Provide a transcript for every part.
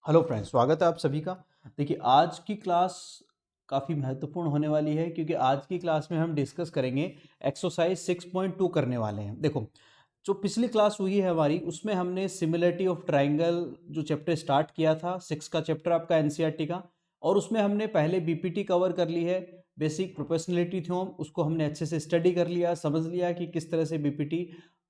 Hello friends, स्वागत है आप सभी का। देखिए, आज की क्लास काफ़ी महत्वपूर्ण होने वाली है क्योंकि आज की क्लास में हम डिस्कस करेंगे एक्सरसाइज 6.2 करने वाले हैं। देखो, जो पिछली क्लास हुई है हमारी उसमें हमने सिमिलरिटी ऑफ ट्राइंगल जो चैप्टर स्टार्ट किया था, 6 का चैप्टर आपका एनसीईआरटी का, और उसमें हमने पहले बीपीटी कवर कर ली है। बेसिक प्रोपोर्शनलिटी थ्योरम उसको हमने अच्छे से स्टडी कर लिया, समझ लिया कि किस तरह से बीपीटी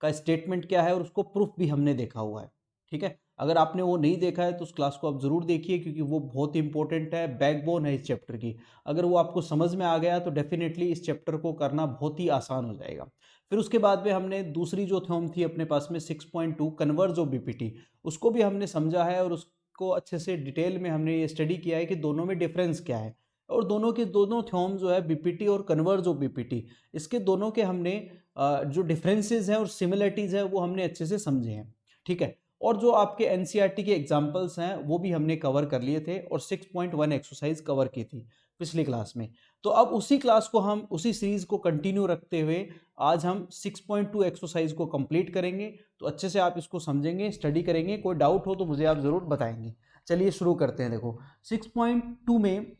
का स्टेटमेंट क्या है और उसको प्रूफ भी हमने देखा हुआ है। ठीक है, अगर आपने वो नहीं देखा है तो उस क्लास को आप ज़रूर देखिए क्योंकि वो बहुत इंपॉर्टेंट है, बैकबोन है इस चैप्टर की। अगर वो आपको समझ में आ गया तो डेफिनेटली इस चैप्टर को करना बहुत ही आसान हो जाएगा। फिर उसके बाद में हमने दूसरी जो थ्योरम थी अपने पास में 6.2 कन्वर्ज ऑफ बीपीटी, उसको भी हमने समझा है और उसको अच्छे से डिटेल में हमने ये स्टडी किया है कि दोनों में डिफरेंस क्या है। और दोनों के दोनों थ्योरम जो है बीपीटी और कन्वर्ज ऑफ बीपीटी, इसके दोनों के हमने जो डिफरेंसेस हैं और सिमिलरिटीज़ है वो हमने अच्छे से समझे हैं। ठीक है, और जो आपके एनसीईआरटी के एग्जाम्पल्स हैं वो भी हमने कवर कर लिए थे और 6.1 एक्सरसाइज कवर की थी पिछली क्लास में। तो अब उसी क्लास को हम उसी सीरीज को कंटिन्यू रखते हुए आज हम 6.2 एक्सरसाइज को कंप्लीट करेंगे। तो अच्छे से आप इसको समझेंगे, स्टडी करेंगे। कोई डाउट हो तो मुझे आप ज़रूर बताएंगे। चलिए शुरू करते हैं। देखो, 6.2 में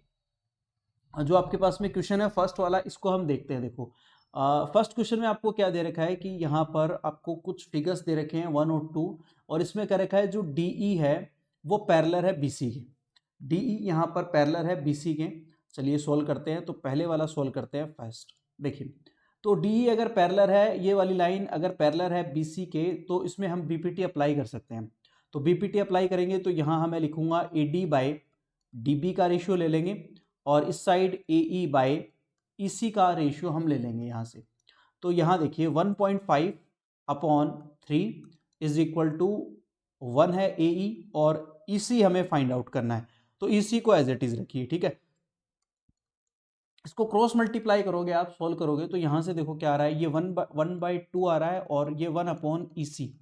जो आपके पास में क्वेश्चन है फर्स्ट वाला, इसको हम देखते हैं। देखो, फर्स्ट क्वेश्चन में आपको क्या दे रखा है कि यहाँ पर आपको कुछ फिगर्स दे रखे हैं 1 और 2, और इसमें क्या रखा है जो डीई है वो पैरेलल है बीसी के। डीई यहाँ पर पैरेलल है बीसी के। चलिए सोल्व करते हैं। तो पहले वाला सोल्व करते हैं फर्स्ट। देखिए, तो डीई अगर पैरेलल है, ये वाली लाइन अगर पैरेलल है बीसी के, तो इसमें हम बीपीटी अप्लाई कर सकते हैं। तो बीपीटी अप्लाई करेंगे तो यहाँ मैं लिखूंगा एडी बाई डीबी का रेशियो ले लेंगे, और इस side A E by E सी का रेशियो हम ले लेंगे यहाँ से। तो यहाँ देखिए 1.5 अपॉन 3 इज इक्वल टू 1 है ए ई, और ई सी हमें फाइंड आउट करना है। तो ई सी को एज इट इज रखिए। ठीक है, इसको क्रॉस मल्टीप्लाई करोगे, आप सोल्व करोगे तो यहाँ से देखो क्या आ रहा है, ये 1/2 आ रहा है और ये 1 अपॉन ई सी।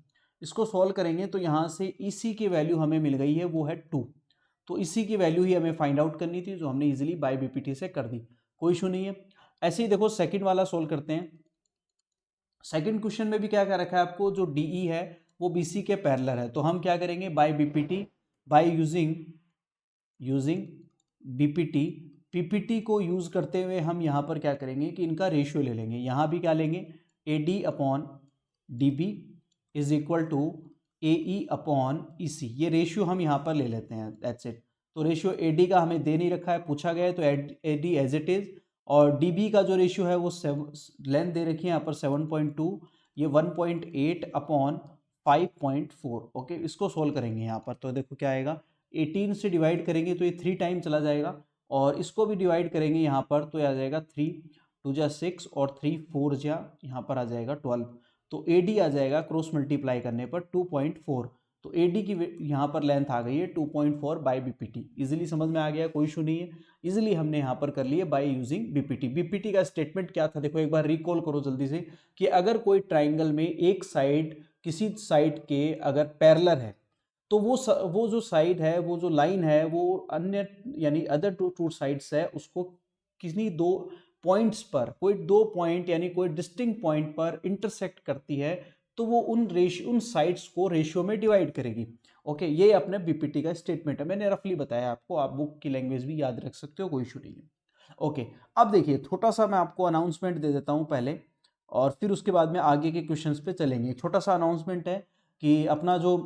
इसको सोल्व करेंगे तो यहाँ से ई सी की वैल्यू हमें मिल गई है, वो है 2। तो इसी की वैल्यू ही हमें फाइंड आउट करनी थी, जो हमने इजीली बाय बीपीटी से कर दी। कोई इशू नहीं है। ऐसे ही देखो सेकंड वाला सोल्व करते हैं। सेकंड क्वेश्चन में भी क्या क्या रखा है आपको, जो डीई है वो बीसी के पैरेलल है। तो हम क्या करेंगे, by BPT, by using using BPT, PPT को यूज करते हुए हम यहाँ पर क्या करेंगे कि इनका रेशियो ले लेंगे। यहाँ भी क्या लेंगे, A D upon D B is equal to A E upon E C. ये रेशियो हम यहाँ पर ले लेते हैं, दैट्स इट। तो रेशियो ए डी का हमें दे नहीं रखा है, पूछा गया है तो A D as it is. और डी बी का जो रेशियो है वो लेंथ दे रखी है यहाँ पर 7.2, ये 1.8 अपॉन 5.4। ओके, इसको सोल्व करेंगे यहाँ पर। तो देखो क्या आएगा, 18 से डिवाइड करेंगे तो ये 3 टाइम चला जाएगा, और इसको भी डिवाइड करेंगे यहाँ पर तो आ जाएगा 3 2 जा 6 और 3 4 जा यहाँ पर आ जाएगा 12। तो ए डी आ जाएगा क्रॉस मल्टीप्लाई करने पर 2.4। तो ए डी की यहाँ पर लेंथ आ गई है 2.4 बाई बीपीटी। इजीली समझ में आ गया, कोई इशू नहीं है। इजीली हमने यहाँ पर कर लिए बाय यूजिंग बीपीटी। बीपीटी का स्टेटमेंट क्या था, देखो एक बार रिकॉल करो जल्दी से, कि अगर कोई ट्राइंगल में एक साइड किसी साइड के अगर पैरेलल है, तो वो जो साइड है, वो जो लाइन है, वो अन्य यानी अदर टू साइड्स है, उसको किसी दो पॉइंट्स पर, कोई दो पॉइंट यानी कोई डिस्टिंक्ट पॉइंट पर इंटरसेक्ट करती है, तो वो उन साइड्स को रेशियो में डिवाइड करेगी। ओके, ये अपने बीपीटी का स्टेटमेंट है। मैंने रफली बताया आपको, आप बुक की लैंग्वेज भी याद रख सकते हो, कोई इशू नहीं है। ओके, अब देखिए छोटा सा मैं आपको अनाउंसमेंट दे देता हूँ पहले, और फिर उसके बाद में आगे के क्वेश्चंस पे चलेंगे। छोटा सा अनाउंसमेंट है कि अपना जो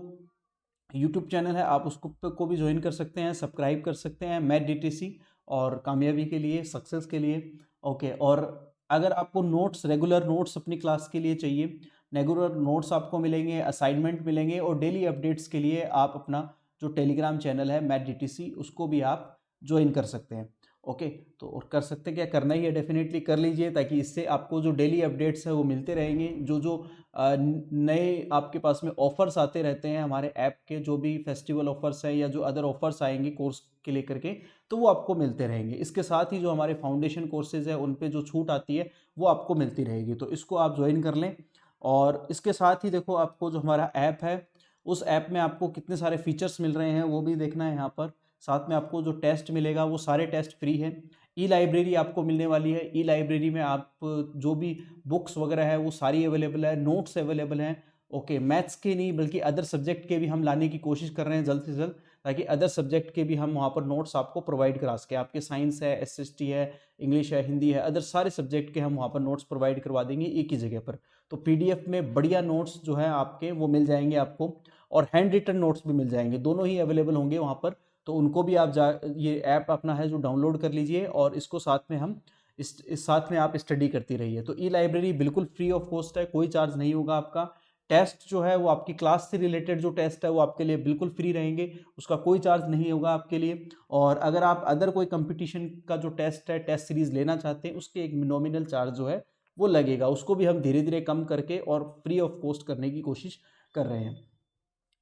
यूट्यूब चैनल है आप उसको को भी ज्वाइन कर सकते हैं, सब्सक्राइब कर सकते हैं, मैथ डीटीसी, और कामयाबी के लिए, सक्सेस के लिए। ओके, और अगर आपको नोट्स, रेगुलर नोट्स अपनी क्लास के लिए चाहिए, रेगुलर नोट्स आपको मिलेंगे, असाइनमेंट मिलेंगे, और डेली अपडेट्स के लिए आप अपना जो टेलीग्राम चैनल है मैथ डीटीसी, उसको भी आप ज्वाइन कर सकते हैं। ओके, तो और कर सकते हैं, क्या करना ही है, डेफिनेटली कर लीजिए, ताकि इससे आपको जो डेली अपडेट्स है वो मिलते रहेंगे। जो जो नए आपके पास में ऑफर्स आते रहते हैं हमारे ऐप के, जो भी फेस्टिवल ऑफर्स हैं या जो अदर ऑफर्स आएंगे कोर्स के लेकर के, तो वो आपको मिलते रहेंगे। इसके साथ ही जो हमारे फाउंडेशन कोर्सेज है उन पे जो छूट आती है वो आपको मिलती रहेगी, तो इसको आप ज्वाइन कर लें। और इसके साथ ही देखो, आपको जो हमारा ऐप है, उस ऐप में आपको कितने सारे फीचर्स मिल रहे हैं वो भी देखना है यहाँ पर। साथ में आपको जो टेस्ट मिलेगा वो सारे टेस्ट फ्री है। ई लाइब्रेरी आपको मिलने वाली है। ई लाइब्रेरी में आप जो भी बुक्स वगैरह है वो सारी अवेलेबल है, नोट्स अवेलेबल हैं। ओके, मैथ्स के नहीं बल्कि अदर सब्जेक्ट के भी हम लाने की कोशिश कर रहे हैं जल्द से जल्द, ताकि अदर सब्जेक्ट के भी हम वहाँ पर नोट्स आपको प्रोवाइड करा सकें। आपके साइंस है, एसएसटी है, इंग्लिश है, हिंदी है, अदर सारे सब्जेक्ट के हम वहाँ पर नोट्स प्रोवाइड करवा देंगे एक ही जगह पर। तो पीडीएफ में बढ़िया नोट्स जो है आपके वो मिल जाएंगे आपको, और हैंड रिटन नोट्स भी मिल जाएंगे, दोनों ही अवेलेबल होंगे वहाँ पर। तो उनको भी आप ये ऐप अपना है जो डाउनलोड कर लीजिए, और इसको साथ में हम इस साथ में आप स्टडी करती रहिए। तो ई लाइब्रेरी बिल्कुल फ्री ऑफ कॉस्ट है, कोई चार्ज नहीं होगा आपका। टेस्ट जो है वो आपकी क्लास से रिलेटेड जो टेस्ट है वो आपके लिए बिल्कुल फ्री रहेंगे, उसका कोई चार्ज नहीं होगा आपके लिए। और अगर आप अदर कोई कंपटीशन का जो टेस्ट है, टेस्ट सीरीज लेना चाहते हैं, उसके एक नॉमिनल चार्ज जो है वो लगेगा, उसको भी हम धीरे धीरे कम करके और फ्री ऑफ कॉस्ट करने की कोशिश कर रहे हैं।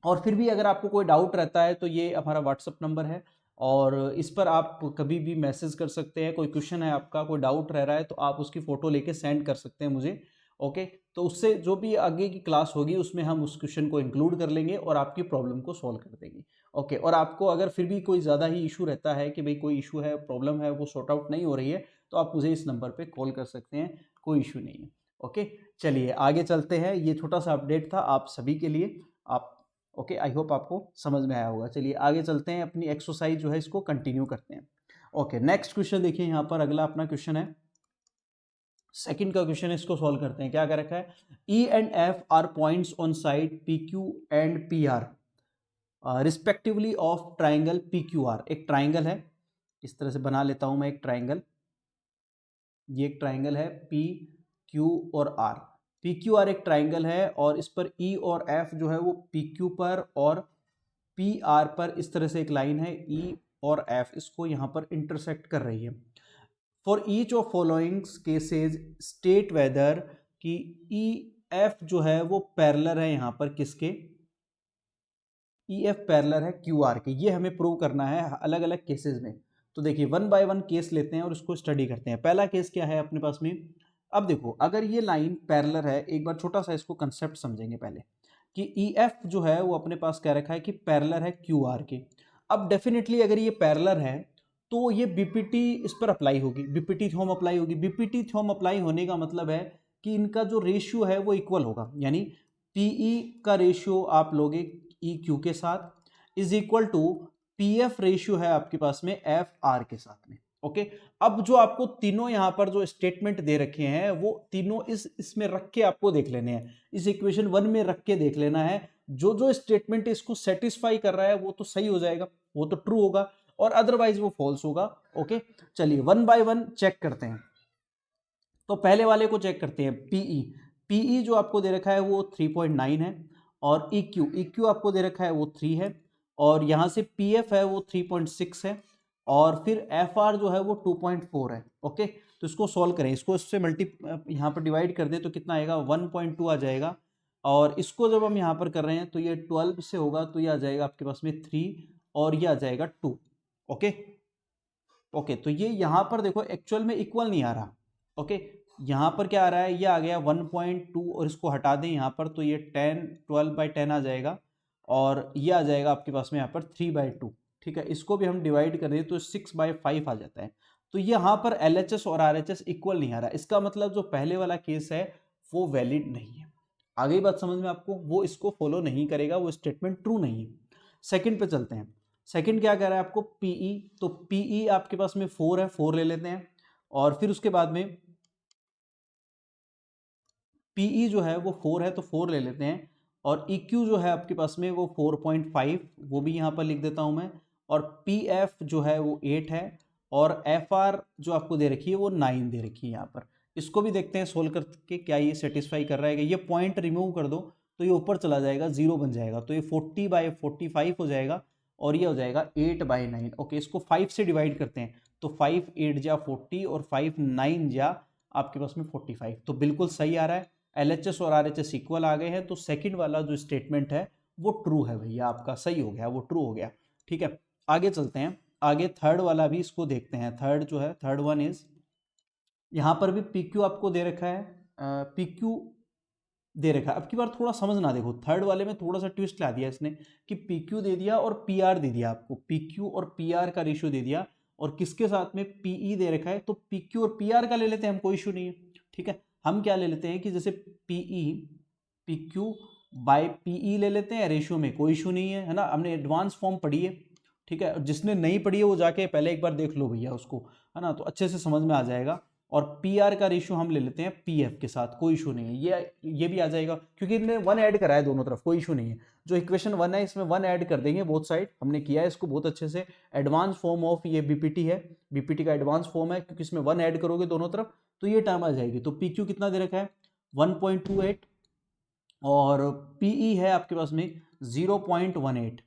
और फिर भी अगर आपको कोई डाउट रहता है तो ये हमारा व्हाट्सअप नंबर है, और इस पर आप कभी भी मैसेज कर सकते हैं। कोई क्वेश्चन है आपका, कोई डाउट रह रहा है, तो आप उसकी फ़ोटो लेके सेंड कर सकते हैं मुझे। ओके, तो उससे जो भी आगे की क्लास होगी उसमें हम उस क्वेश्चन को इंक्लूड कर लेंगे और आपकी प्रॉब्लम को सॉल्व कर देंगे। ओके, और आपको अगर फिर भी कोई ज़्यादा ही इशू रहता है कि भाई कोई इशू है, प्रॉब्लम है, वो सॉर्ट आउट नहीं हो रही है, तो आप मुझे इस नंबर पर कॉल कर सकते हैं, कोई इशू नहीं है। ओके, चलिए आगे चलते हैं। ये छोटा सा अपडेट था आप सभी के लिए। आप ओके, आई होप आपको समझ में आया होगा। चलिए आगे चलते हैं, अपनी एक्सरसाइज जो है इसको कंटिन्यू करते हैं। ओके, नेक्स्ट क्वेश्चन देखिए, यहाँ पर अगला अपना क्वेश्चन है, सेकंड का क्वेश्चन है, इसको सॉल्व करते हैं। क्या कर रखा है, E and F R points on side P Q and P R respectively of triangle P Q R. एक ट्राइंगल है, इस तरह से बना लेता हूं मैं एक ट्राइंगल, ये एक ट्राइंगल है पी क्यू और आर। पी क्यू आर एक ट्राइंगल है, और इस पर ई और एफ जो है वो पी क्यू पर और पी आर पर इस तरह से एक लाइन है, ई और एफ इसको यहाँ पर इंटरसेक्ट कर रही है। For each of followings cases state whether कि ई एफ जो है वो पैरेलल है यहाँ पर किसके, ई एफ पैरेलल है क्यू आर के। ये हमें प्रूव करना है अलग अलग केसेस में। तो देखिए वन बाय वन केस लेते हैं और उसको स्टडी करते हैं। पहला केस क्या है अपने पास में, अब देखो अगर ये लाइन पैरेलल है, एक बार छोटा सा इसको कंसेप्ट समझेंगे पहले, कि ई एफ जो है वो अपने पास क्या रखा है कि पैरेलल है क्यू आर के। अब डेफिनेटली अगर ये पैरेलल है तो ये बीपीटी इस पर अप्लाई होगी, बीपीटी थ्योरम अप्लाई होगी। बीपीटी थ्योरम अप्लाई होने का मतलब है कि इनका जो रेशियो है वो इक्वल होगा, यानी पीई का रेशियो आप लोगे ई क्यू के साथ is equal to P F ratio है आपके पास में एफ आर के साथ में। ओके, अब जो आपको तीनों यहां पर जो स्टेटमेंट दे रखे हैं वो तीनों इसमें रख के आपको देख लेने हैं, इस इक्वेशन वन में रख के देख लेना है। जो जो स्टेटमेंट इसको सेटिस्फाई कर रहा है वो तो सही हो जाएगा, वो तो ट्रू होगा, और अदरवाइज वो फॉल्स होगा। ओके, चलिए वन बाय वन चेक करते हैं। तो पहले वाले को चेक करते हैं, पीई। पीई जो आपको दे रखा है वो 3.9 है, और EQ आपको दे रखा है वो 3 है, और यहाँ से PF है वो 3.6 है, और फिर FR जो है वो 2.4 है। ओके, तो इसको सॉल्व करें, इसको इससे यहाँ पर डिवाइड कर दें तो कितना आएगा, 1.2 आ जाएगा। और इसको जब हम यहाँ पर कर रहे हैं तो ये 12 से होगा, तो ये आ जाएगा आपके पास में 3, और ये आ जाएगा 2। ओके ओके, तो ये यहाँ पर देखो एक्चुअल में इक्वल नहीं आ रहा। ओके, यहाँ पर क्या आ रहा है, ये आ गया 1.2, और इसको हटा दें यहाँ पर तो ये 12/10 आ जाएगा, और ये आ जाएगा आपके पास में यहाँ पर 3/2। ठीक है, इसको भी हम डिवाइड कर दें तो 6/5 आ जाता है। तो यहाँ पर LHS और RHS इक्वल नहीं आ रहा, इसका मतलब जो पहले वाला केस है वो वैलिड नहीं है। आ गई बात समझ में आपको, वो इसको फॉलो नहीं करेगा, वो स्टेटमेंट ट्रू नहीं है। सेकेंड पे चलते हैं। सेकेंड क्या कह रहा है आपको, पीई। तो पीई आपके पास में 4 है, 4 ले लेते हैं, और फिर उसके बाद में पीई जो है वो 4 है तो 4 ले लेते हैं, और EQ जो है आपके पास में वो 4.5, वो भी यहाँ पर लिख देता हूँ मैं, और PF जो है वो 8 है, और FR जो आपको दे रखी है वो 9 दे रखी है यहाँ पर। इसको भी देखते हैं सोल्व करके क्या ये सेटिस्फाई कर रहा है। ये पॉइंट रिमूव कर दो तो ये ऊपर चला जाएगा, 0 बन जाएगा, तो ये 40/45 हो जाएगा, और ये हो जाएगा 8/9। ओके, इसको 5 से डिवाइड करते हैं तो 5 8 जा 40, और 5 9 जा आपके पास में 45, तो बिल्कुल सही आ रहा है। LHS और RHS इक्वल आ गए हैं, तो सेकंड वाला जो स्टेटमेंट है वो ट्रू है भैया, आपका सही हो गया, वो ट्रू हो गया। ठीक है, आगे चलते हैं। आगे थर्ड वाला भी इसको देखते हैं। थर्ड जो है, थर्ड वन इज, यहाँ पर भी PQ आपको दे रखा है, PQ दे रखा है। अब की बार थोड़ा समझना, देखो थर्ड वाले में थोड़ा सा ट्विस्ट ला दिया इसने, कि PQ दे दिया और PR दे दिया आपको, PQ और PR का रेशियो दे दिया, और किसके साथ में PE दे रखा है, तो PQ और PR का ले लेते हैं हम, कोई इशू नहीं है। ठीक है, हम क्या ले लेते हैं कि जैसे PQ/PE ले लेते हैं रेशियो में, कोई इशू नहीं है, है ना, हमने एडवांस फॉर्म पढ़ी है। ठीक है, जिसने नहीं पढ़ी है वो जाके पहले एक बार देख लो भैया उसको, है ना, तो अच्छे से समझ में आ जाएगा। और पी आर का रेशियो हम ले लेते हैं पी एफ के साथ, कोई इशू नहीं है, ये भी आ जाएगा क्योंकि इन्होंने वन ऐड करा है दोनों तरफ, कोई इशू नहीं है। जो इक्वेशन वन है इसमें वन ऐड कर देंगे बोथ साइड, हमने किया है इसको बहुत अच्छे से। एडवांस फॉर्म ऑफ ये बीपीटी है, बीपीटी का एडवांस फॉर्म है क्योंकि इसमें वन ऐड करोगे दोनों तरफ तो ये टर्म आ जाएगी। तो पी क्यू कितना दे रखा है 1.28 और पीई है आपके पास में 0.18,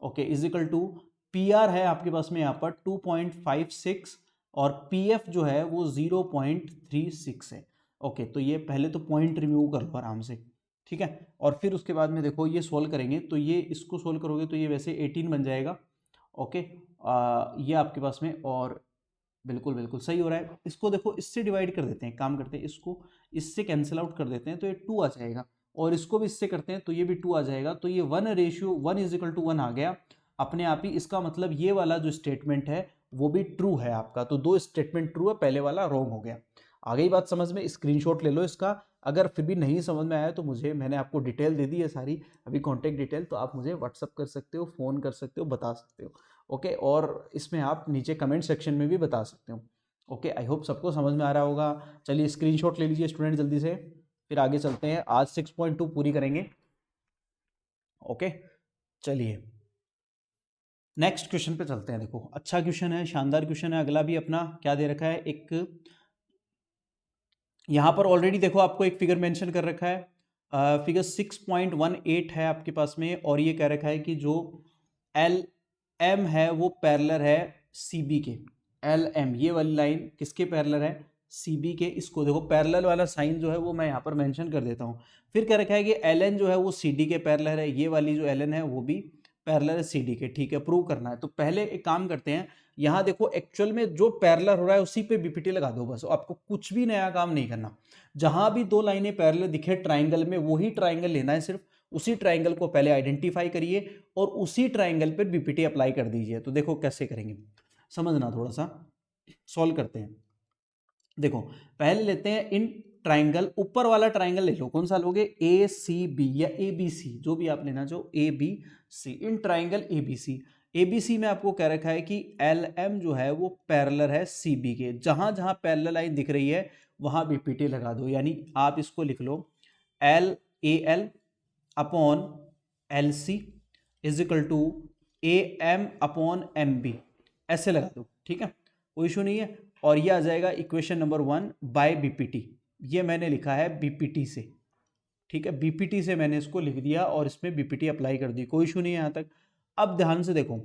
ओके, इजिकल टू पीआर है आपके पास में यहाँ पर 2.56 और पीएफ जो है वो 0.36 है। ओके, तो ये पहले तो पॉइंट रिमूव कर लो आराम से, ठीक है। और फिर उसके बाद में देखो ये सोल्व करेंगे तो ये इसको सोल्व करोगे तो ये वैसे 18 बन जाएगा। ओके, ये आपके पास में, और बिल्कुल बिल्कुल सही हो रहा है। इसको देखो इससे डिवाइड कर देते हैं, काम करते हैं इसको इससे कैंसिल आउट कर देते हैं तो ये 2 आ जाएगा, और इसको भी इससे करते हैं तो ये भी 2 आ जाएगा। तो ये 1:1 आ गया अपने आप ही। इसका मतलब ये वाला जो स्टेटमेंट है वो भी ट्रू है आपका, तो 2 स्टेटमेंट ट्रू है, पहले वाला रॉन्ग हो गया। आ गई बात समझ में, स्क्रीनशॉट ले लो इसका। अगर फिर भी नहीं समझ में आया तो मैंने आपको डिटेल दे दी है सारी अभी, कॉन्टेक्ट डिटेल, तो आप मुझे व्हाट्सअप कर सकते हो, फ़ोन कर सकते हो, बता सकते हो। ओके, और इसमें आप नीचे कमेंट सेक्शन में भी बता सकते हो। ओके, आई होप सबको समझ में आ रहा होगा। चलिए स्क्रीनशॉट ले लीजिए स्टूडेंट जल्दी से, फिर आगे चलते हैं, आज 6.2 पूरी करेंगे। ओके, चलिए नेक्स्ट क्वेश्चन पे चलते हैं। देखो अच्छा क्वेश्चन है, शानदार क्वेश्चन है। अगला भी अपना क्या दे रखा है, एक यहाँ पर ऑलरेडी देखो आपको एक फिगर मेंशन कर रखा है, फिगर 6.18 है आपके पास में, और ये कह रखा है कि जो एल एम है वो पैरेलल है सी बी के। एल एम ये वाली लाइन किसके पैरेलल है, सी बी के। इसको देखो पैरेलल वाला साइन जो है वो मैं यहाँ पर मेंशन कर देता हूँ। फिर कह रखा है कि एल एन जो है वो सी डी के पैरेलल है, ये वाली जो एल एन है वो भी पैरेलल है सी डी के, ठीक है, प्रूव करना है। तो पहले एक काम करते हैं, यहाँ देखो एक्चुअल में जो पैरेलल हो रहा है उसी पे बीपीटी लगा दो बस, आपको कुछ भी नया काम नहीं करना। जहां भी दो लाइनें पैरेलल दिखे ट्राइंगल में, वही ट्राइंगल लेना है सिर्फ, उसी ट्राइंगल को पहले आइडेंटिफाई करिए और उसी ट्राइंगल पर बीपीटी अप्लाई कर दीजिए। तो देखो कैसे करेंगे, समझना, थोड़ा सा सॉल्व करते हैं। देखो पहले लेते हैं इन ट्राइंगल, ऊपर वाला ट्राइंगल ले लो, कौन सा लोगे, ए सी बी या ए बी सी, जो भी आप लेना चाहो, A B C. In triangle A B C, A B C में आपको कह रखा है कि एल एम जो है वो पैरेलल है सी बी के। जहां जहां पैरेलल लाइन दिख रही है वहां बीपीटी लगा दो, यानी आप इसको लिख लो L A L upon L C is equal to A M upon M B, ऐसे लगा दो, ठीक है, कोई इशू नहीं है। और ये आ जाएगा इक्वेशन नंबर 1 बाय बीपीटी, ये मैंने लिखा है बीपीटी से, ठीक है, बीपीटी से मैंने इसको लिख दिया और इसमें बीपीटी अप्लाई कर दी, कोई इशू नहीं है यहाँ तक। अब ध्यान से देखो,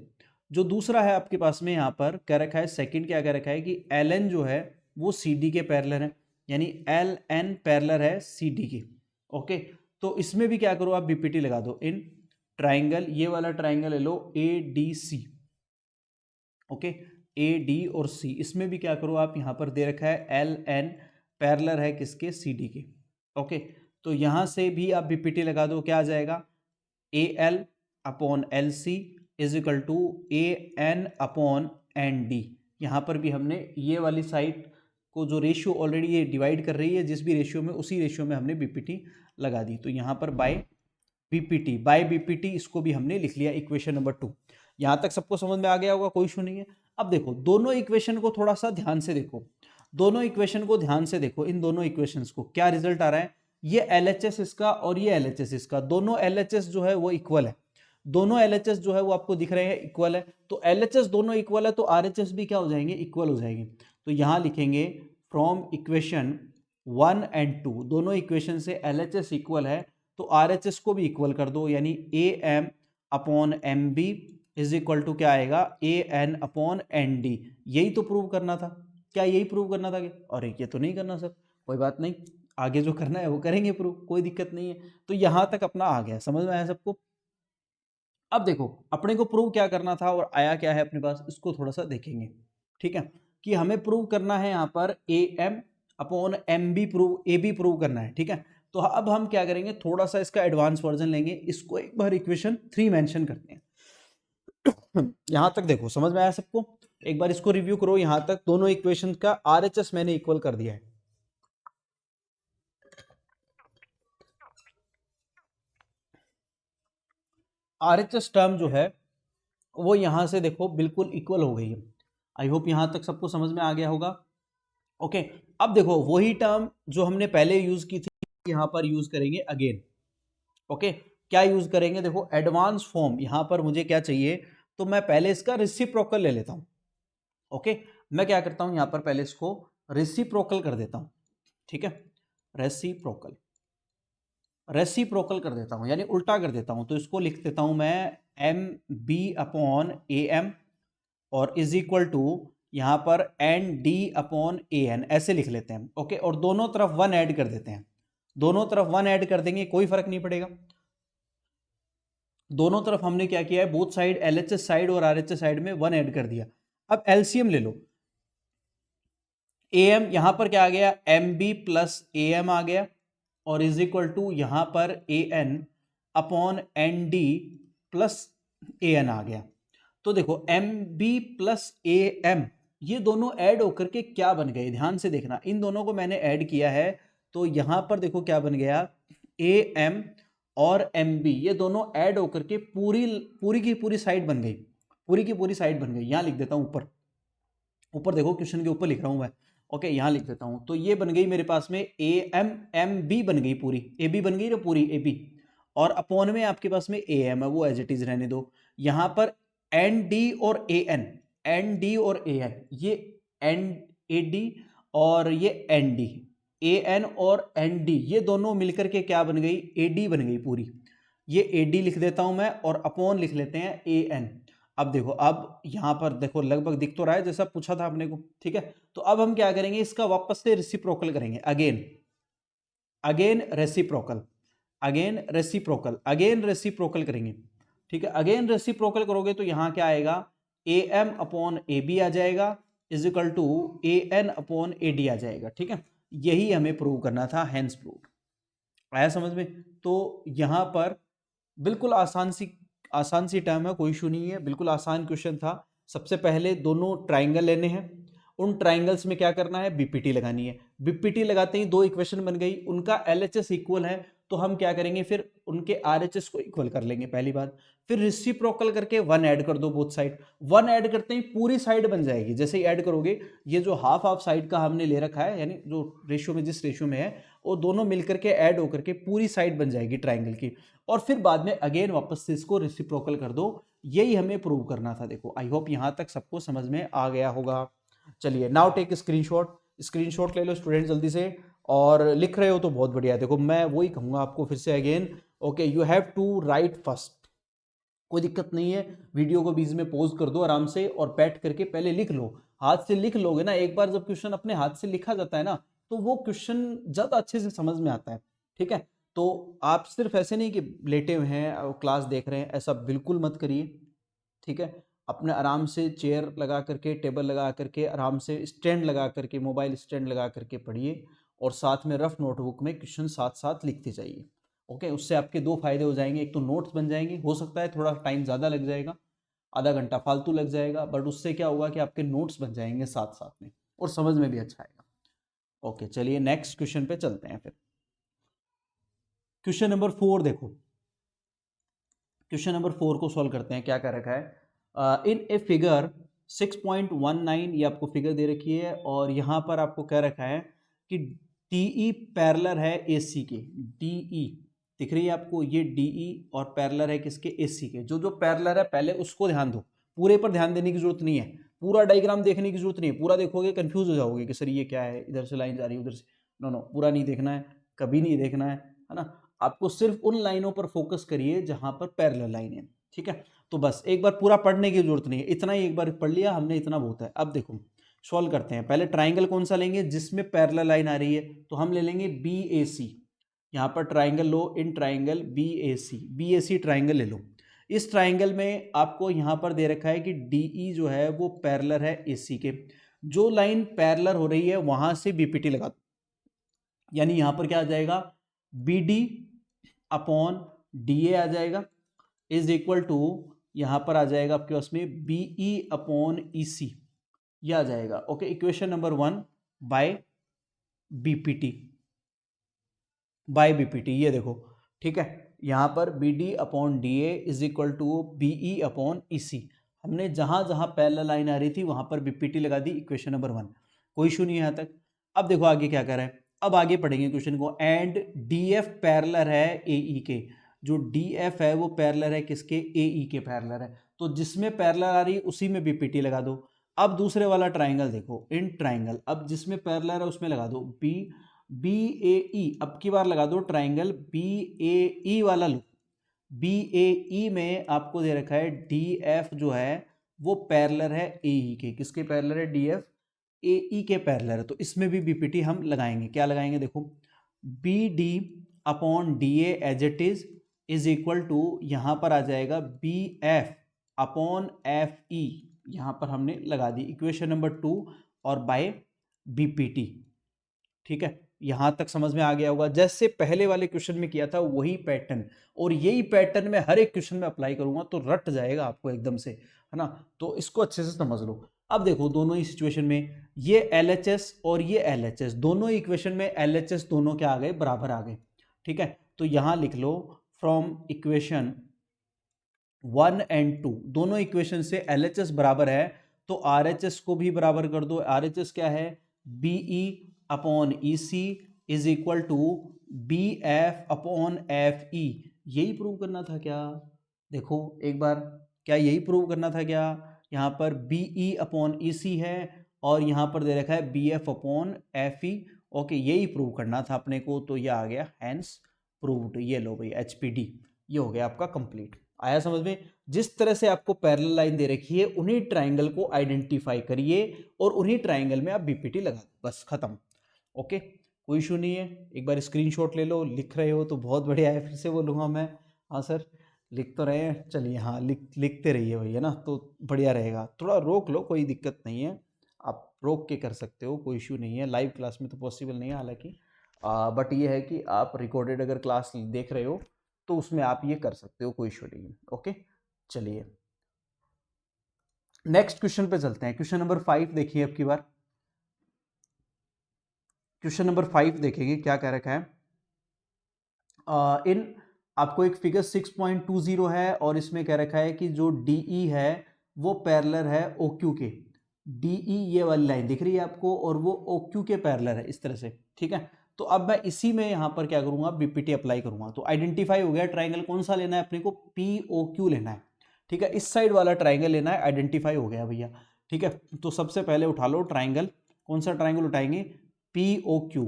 जो दूसरा है आपके पास में यहाँ पर कह रखा है, सेकंड क्या कह रखा है कि एल एन जो है वो सी डी के पैरेलल है, यानी एल एन पैरेलल है सी डी के। ओके, तो इसमें भी क्या करो आप बीपीटी लगा दो इन ट्राइंगल, ये वाला ट्राइंगल ले लो A D C. Okay, A D और सी, इसमें भी क्या करो आप, यहाँ पर दे रखा है एल एन पैरेलल है किसके, सी डी के। ओके, तो यहाँ से भी आप बीपीटी लगा दो, क्या आ जाएगा, A L upon L C is equal to A N upon N D. यहाँ पर भी हमने ये वाली साइड को जो रेशियो ऑलरेडी ये डिवाइड कर रही है जिस भी रेशियो में, उसी रेशियो में हमने बीपीटी लगा दी। तो यहाँ पर बाय बीपीटी इसको भी हमने लिख लिया इक्वेशन नंबर 2। यहाँ तक सबको समझ में आ गया होगा, कोई इशू नहीं है। अब देखो दोनों इक्वेशन को थोड़ा सा ध्यान से देखो, दोनों इक्वेशन को ध्यान से देखो, इन दोनों इक्वेशंस को क्या रिजल्ट आ रहा है, ये LHS इसका और ये LHS इसका, दोनों LHS जो है वो इक्वल है, दोनों LHS जो है वो आपको दिख रहे हैं इक्वल है। तो LHS दोनों इक्वल है तो RHS भी क्या हो जाएंगे, इक्वल हो जाएंगे। तो यहाँ लिखेंगे फ्रॉम इक्वेशन 1 एंड 2, दोनों इक्वेशन से LHS इक्वल है तो RHS को भी इक्वल कर दो, यानी A M upon M B is equal to क्या आएगा, A N upon N D. यही तो प्रूव करना था, क्या यही प्रूव करना था? अरे ये तो नहीं करना सर, कोई बात नहीं, आगे जो करना है वो करेंगे प्रूव, कोई दिक्कत नहीं है। तो यहां तक अपना आ गया, समझ में आया सबको। अब देखो अपने को प्रूव क्या करना था और आया क्या है अपने पास, इसको थोड़ा सा देखेंगे, ठीक है, कि हमें प्रूव करना है यहाँ पर A M upon M B prove, A B prove करना है, ठीक है। तो अब हम क्या करेंगे, थोड़ा सा इसका एडवांस वर्जन लेंगे, इसको एक बार इक्वेशन 3 मेंशन करते हैं। यहां तक देखो समझ में आया सबको, एक बार इसको रिव्यू करो, यहां तक दोनों इक्वेशन का RHS मैंने इक्वल कर दिया है। RHS टर्म जो है वो यहाँ से देखो बिल्कुल इक्वल हो गई है। आई होप यहाँ तक सबको समझ में आ गया होगा। ओके, अब देखो वही टर्म जो हमने पहले यूज की थी यहाँ पर यूज करेंगे अगेन। ओके, क्या यूज करेंगे, देखो एडवांस फॉर्म यहाँ पर मुझे क्या चाहिए, तो मैं पहले इसका रेसिप्रोकल ले लेता हूँ। ओके, मैं क्या करता हूँ यहाँ पर पहले इसको रेसिप्रोकल कर देता हूँ। ठीक है, रेसिप्रोकल रेसिप्रोकल कर देता हूँ यानी उल्टा कर देता हूँ। तो इसको लिख देता हूँ मैं M B upon A M और इज इक्वल टू यहाँ पर N D upon A N, ऐसे लिख लेते हैं। ओके, और दोनों तरफ वन ऐड कर देते हैं। दोनों तरफ वन ऐड कर देंगे, कोई फर्क नहीं पड़ेगा। दोनों तरफ हमने क्या किया है, बोथ साइड एलएचएस साइड और आरएचएस साइड में वन ऐड कर दिया। अब एलसीएम ले लो। ए एम यहां पर क्या आ गया, M B plus A M आ गया और इज इक्वल टू यहां पर A N upon N D plus A N आ गया। तो देखो M B plus A M ये दोनों ऐड होकर के क्या बन गए, ध्यान से देखना, इन दोनों को मैंने ऐड किया है तो यहां पर देखो क्या बन गया, ए एम और एम बी ये दोनों ऐड होकर के पूरी पूरी की पूरी साइड बन गई। पूरी की पूरी साइड बन गई। यहां लिख देता हूं ऊपर, ऊपर देखो क्वेश्चन के ऊपर लिख रहा हूं मैं। ओके, यहां लिख देता हूं। तो ये बन गई मेरे पास में ए एम एम बी बन गई पूरी, ए बी बन गई ना पूरी ए बी, और अपॉन में आपके पास में ए एम है, वो एज इट इज रहने दो। यहां पर एन डी और ए एन, एन डी और ए एन, ये एन ए डी और ये एन डी, ए एन और एन डी ये दोनों मिलकर के क्या बन गई, ए डी बन गई पूरी। ये ए डी लिख देता हूं मैं और अपॉन लिख लेते हैं ए एन। अब देखो, अब यहां पर देखो लगभग दिख तो रहा है जैसा पूछा था अपने को। ठीक है, तो अब हम क्या करेंगे, इसका वापस से रेसिप्रोकल करेंगे। Again again reciprocal, again reciprocal, again reciprocal करेंगे। ठीक है, अगेन रेसिप्रोकल करोगे तो यहां क्या आएगा, A M upon A B आ जाएगा is equal to A N upon A D आ जाएगा। ठीक है, यही हमें प्रूव करना था, हेंस प्रूव। आया समझ में? तो यहां पर बिल्कुल आसान सी टर्म है, कोई इशू नहीं है, बिल्कुल आसान क्वेश्चन था। सबसे पहले दोनों ट्राइंगल लेने हैं, उन ट्राइंगल्स में क्या करना है, बीपीटी लगानी है। बीपीटी लगाते ही दो इक्वेशन बन गई, उनका एलएचएस इक्वल है तो हम क्या करेंगे, फिर उनके आरएचएस को इक्वल कर लेंगे पहली बात। फिर रेसिप्रोकल करके वन ऐड कर दो बोथ साइड। वन ऐड करते ही पूरी साइड बन जाएगी। जैसे ही ऐड करोगे, ये जो हाफ हाफ साइड का हमने ले रखा है, यानी जो रेशियो में जिस रेशियो में है, वो दोनों मिलकर के ऐड होकर के पूरी साइड बन जाएगी ट्राइंगल की। और फिर बाद में अगेन वापस से इसको रेसिप्रोकल कर दो। यही हमें प्रूव करना था। देखो आई होप यहां तक सबको समझ में आ गया होगा। चलिए नाउ टेक स्क्रीनशॉट, स्क्रीनशॉट ले लो स्टूडेंट जल्दी से। और लिख रहे हो तो बहुत बढ़िया। देखो मैं वही कहूंगा आपको फिर से again, okay you have to write first. कोई दिक्कत नहीं है, वीडियो को बीच में पॉज कर दो आराम से और बैठ करके पहले लिख लो। हाथ से लिख लोगे ना, एक बार जब क्वेश्चन अपने हाथ से लिखा जाता है ना, तो वो क्वेश्चन ज्यादा अच्छे से समझ में आता है। ठीक है, तो आप सिर्फ ऐसे नहीं कि लेटे हुए हैं और क्लास देख रहे हैं, ऐसा बिल्कुल मत करिए। ठीक है, अपने आराम से चेयर लगा करके, टेबल लगा करके, आराम से स्टैंड लगा करके, मोबाइल स्टैंड लगा करके पढ़िए और साथ में रफ नोटबुक में क्वेश्चन साथ साथ लिखते जाइए। ओके, उससे आपके दो फायदे हो जाएंगे। एक तो नोट्स बन जाएंगे, हो सकता है थोड़ा टाइम ज़्यादा लग जाएगा, आधा घंटा फालतू लग जाएगा, बट उससे क्या होगा कि आपके नोट्स बन जाएंगे साथ साथ में और समझ में भी अच्छा आएगा। ओके, चलिए नेक्स्ट क्वेश्चन पे चलते हैं। फिर क्वेश्चन नंबर 4 देखो, क्वेश्चन नंबर 4 को सॉल्व करते हैं। क्या कर रखा है, इन ए फिगर 6.19 ये आपको फिगर दे रखी है और यहाँ पर आपको कह रखा है कि DE पैरेलल है AC के। DE दिख रही है आपको, ये DE और पैरेलल है किसके, AC के। जो जो पैरेलल है पहले उसको ध्यान दो, पूरे पर ध्यान देने की जरूरत नहीं है, पूरा डायग्राम देखने की जरूरत नहीं है। पूरा देखोगे कंफ्यूज हो जाओगे कि सर ये क्या है, इधर से लाइन जा रही है उधर से। नो नो, पूरा नहीं देखना है, कभी नहीं देखना है ना। आपको सिर्फ उन लाइनों पर फोकस करिए जहां पर पैरेलल लाइन है। ठीक है, तो बस एक बार पूरा पढ़ने की जरूरत नहीं है, इतना ही एक बार पढ़ लिया हमने, इतना बहुत है। अब देखो सॉल्व करते हैं। पहले ट्राइंगल कौन सा लेंगे जिसमें पैरेलल लाइन आ रही है, तो हम ले लेंगे BAC। यहाँ पर triangle low, in triangle BAC triangle ले लो। इस ट्राइंगल में आपको यहाँ पर दे रखा है कि DE जो है वो पैरेलल है AC के। जो लाइन पैरेलल हो रही है वहां से BPT लगा दो, यानी यहाँ पर क्या आ जाएगा, BD अपॉन DA आ जाएगा इज इक्वल टू, यहां पर आ जाएगा आपके पास में BE अपॉन EC, यह आ जाएगा। Okay, equation number 1 by BPT, ये देखो। ठीक है, यहां पर BD upon DA is equal to BE upon EC। हमने जहां जहां पैरेलल लाइन आ रही थी वहां पर बीपीटी लगा दी, इक्वेशन नंबर 1, कोई इशू नहीं है यहाँ तक। अब देखो आगे क्या कर रहा है, अब आगे पढ़ेंगे क्वेश्चन को। एंड डीएफ पैरेलल है एई के, जो डीएफ है वो पैरेलल है किसके, एई के पैरेलल है, तो जिसमें पैरेलल आ रही है उसी में बीपीटी लगा दो। अब दूसरे वाला ट्राइंगल देखो, इन ट्राइंगल, अब जिसमें पैरेलल है उसमें लगा दो बी बी ए ई, अब की बार लगा दो ट्राइंगल बी ए ई वाला, लो बी ए ई में आपको दे रखा है डी एफ जो है वो पैरेलल है ए ई के, किसके पैरेलल है, डी एफ ए ई के पैरेलल है, तो इसमें भी बीपीटी हम लगाएंगे। क्या लगाएंगे देखो, B D upon D A as it is equal to, यहाँ पर आ जाएगा B F upon F E, यहाँ पर हमने लगा दी इक्वेशन नंबर 2 और बाय बीपीटी। ठीक है, यहां तक समझ में आ गया होगा। जैसे पहले वाले क्वेश्चन में किया था वही पैटर्न, और यही पैटर्न में हर एक क्वेश्चन में अप्लाई करूंगा तो रट जाएगा आपको एकदम से, है ना, तो इसको अच्छे से समझ लो। अब देखो दोनों ही सिचुएशन में ये LHS और ये LHS, दोनों ही इक्वेशन में LHS दोनों क्या आ गए, बराबर आ गए। ठीक है, तो यहां लिख लो फ्रॉम इक्वेशन 1 एंड 2, दोनों इक्वेशन से LHS बराबर है तो RHS को भी बराबर कर दो। RHS क्या है, BE upon EC is equal to BF upon FE। यही प्रूव करना था क्या, देखो एक बार, क्या यही प्रूव करना था क्या, यहाँ पर BE अपॉन EC है और यहाँ पर दे रखा है BF अपॉन FE। ओके, यही प्रूव करना था अपने को, तो ये आ गया हैंस प्रूव्ड। ये लो भाई HPD, ये हो गया आपका कंप्लीट। आया समझ में, जिस तरह से आपको पैरेलल लाइन दे रखी है उन्हीं ट्राइंगल को आइडेंटिफाई करिए और उन्हीं ट्राइंगल में आप बीपीटी लगा दो, बस खत्म। ओके, कोई इशू नहीं है। एक बार स्क्रीनशॉट ले लो, लिख रहे हो तो बहुत बढ़िया है, फिर से बोलूँगा मैं, हाँ सर लिख तो रहे हैं, चलिए हाँ लिखते रहिए भैया ना, तो बढ़िया रहेगा। थोड़ा रोक लो, कोई दिक्कत नहीं है, आप रोक के कर सकते हो, कोई इशू नहीं है। लाइव क्लास में तो पॉसिबल नहीं है हालांकि, बट ये है कि आप रिकॉर्डेड अगर क्लास देख रहे हो तो उसमें आप ये कर सकते हो, कोई इशू नहीं है। ओके, चलिए नेक्स्ट क्वेश्चन पे चलते हैं। क्वेश्चन नंबर 5 देखिए, अब की बार क्वेश्चन नंबर 5 देखेंगे क्या कह रखा है। इन आपको एक फिगर 6.20 है और इसमें कह रखा है कि जो DE है वो पैरेलल है OQ के। DE ये वाली लाइन दिख रही है आपको और वो OQ के पैरेलल है इस तरह से। ठीक है, तो अब मैं इसी में यहाँ पर क्या करूँगा, बीपीटी अप्लाई करूँगा। तो आइडेंटिफाई हो गया ट्राइंगल कौन सा लेना है अपने को, POQ लेना है। ठीक है, इस साइड वाला ट्राइंगल लेना है, आइडेंटिफाई हो गया भैया। ठीक है, तो सबसे पहले उठा लो ट्राइंगल, कौन सा ट्राइंगल उठाएंगे, POQ,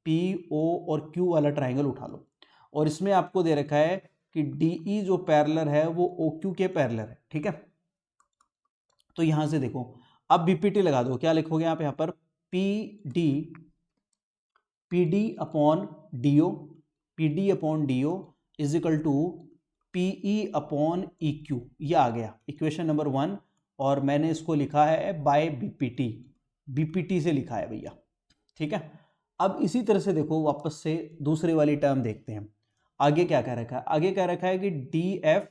PO और Q वाला ट्राइंगल उठा लो। और इसमें आपको दे रखा है कि DE जो पैरेलल है वो OQ के पैरेलल है। ठीक है, तो यहां से देखो, अब बीपीटी लगा दो। क्या लिखोगे आप यहाँ पर, PD upon DO is equal to PE upon EQ। ये आ गया इक्वेशन नंबर 1 और मैंने इसको लिखा है बाय बीपीटी से लिखा है भैया। ठीक है, अब इसी तरह से देखो वापस से दूसरी वाली टर्म देखते हैं। आगे क्या कह रखा है, आगे कह रखा है कि DF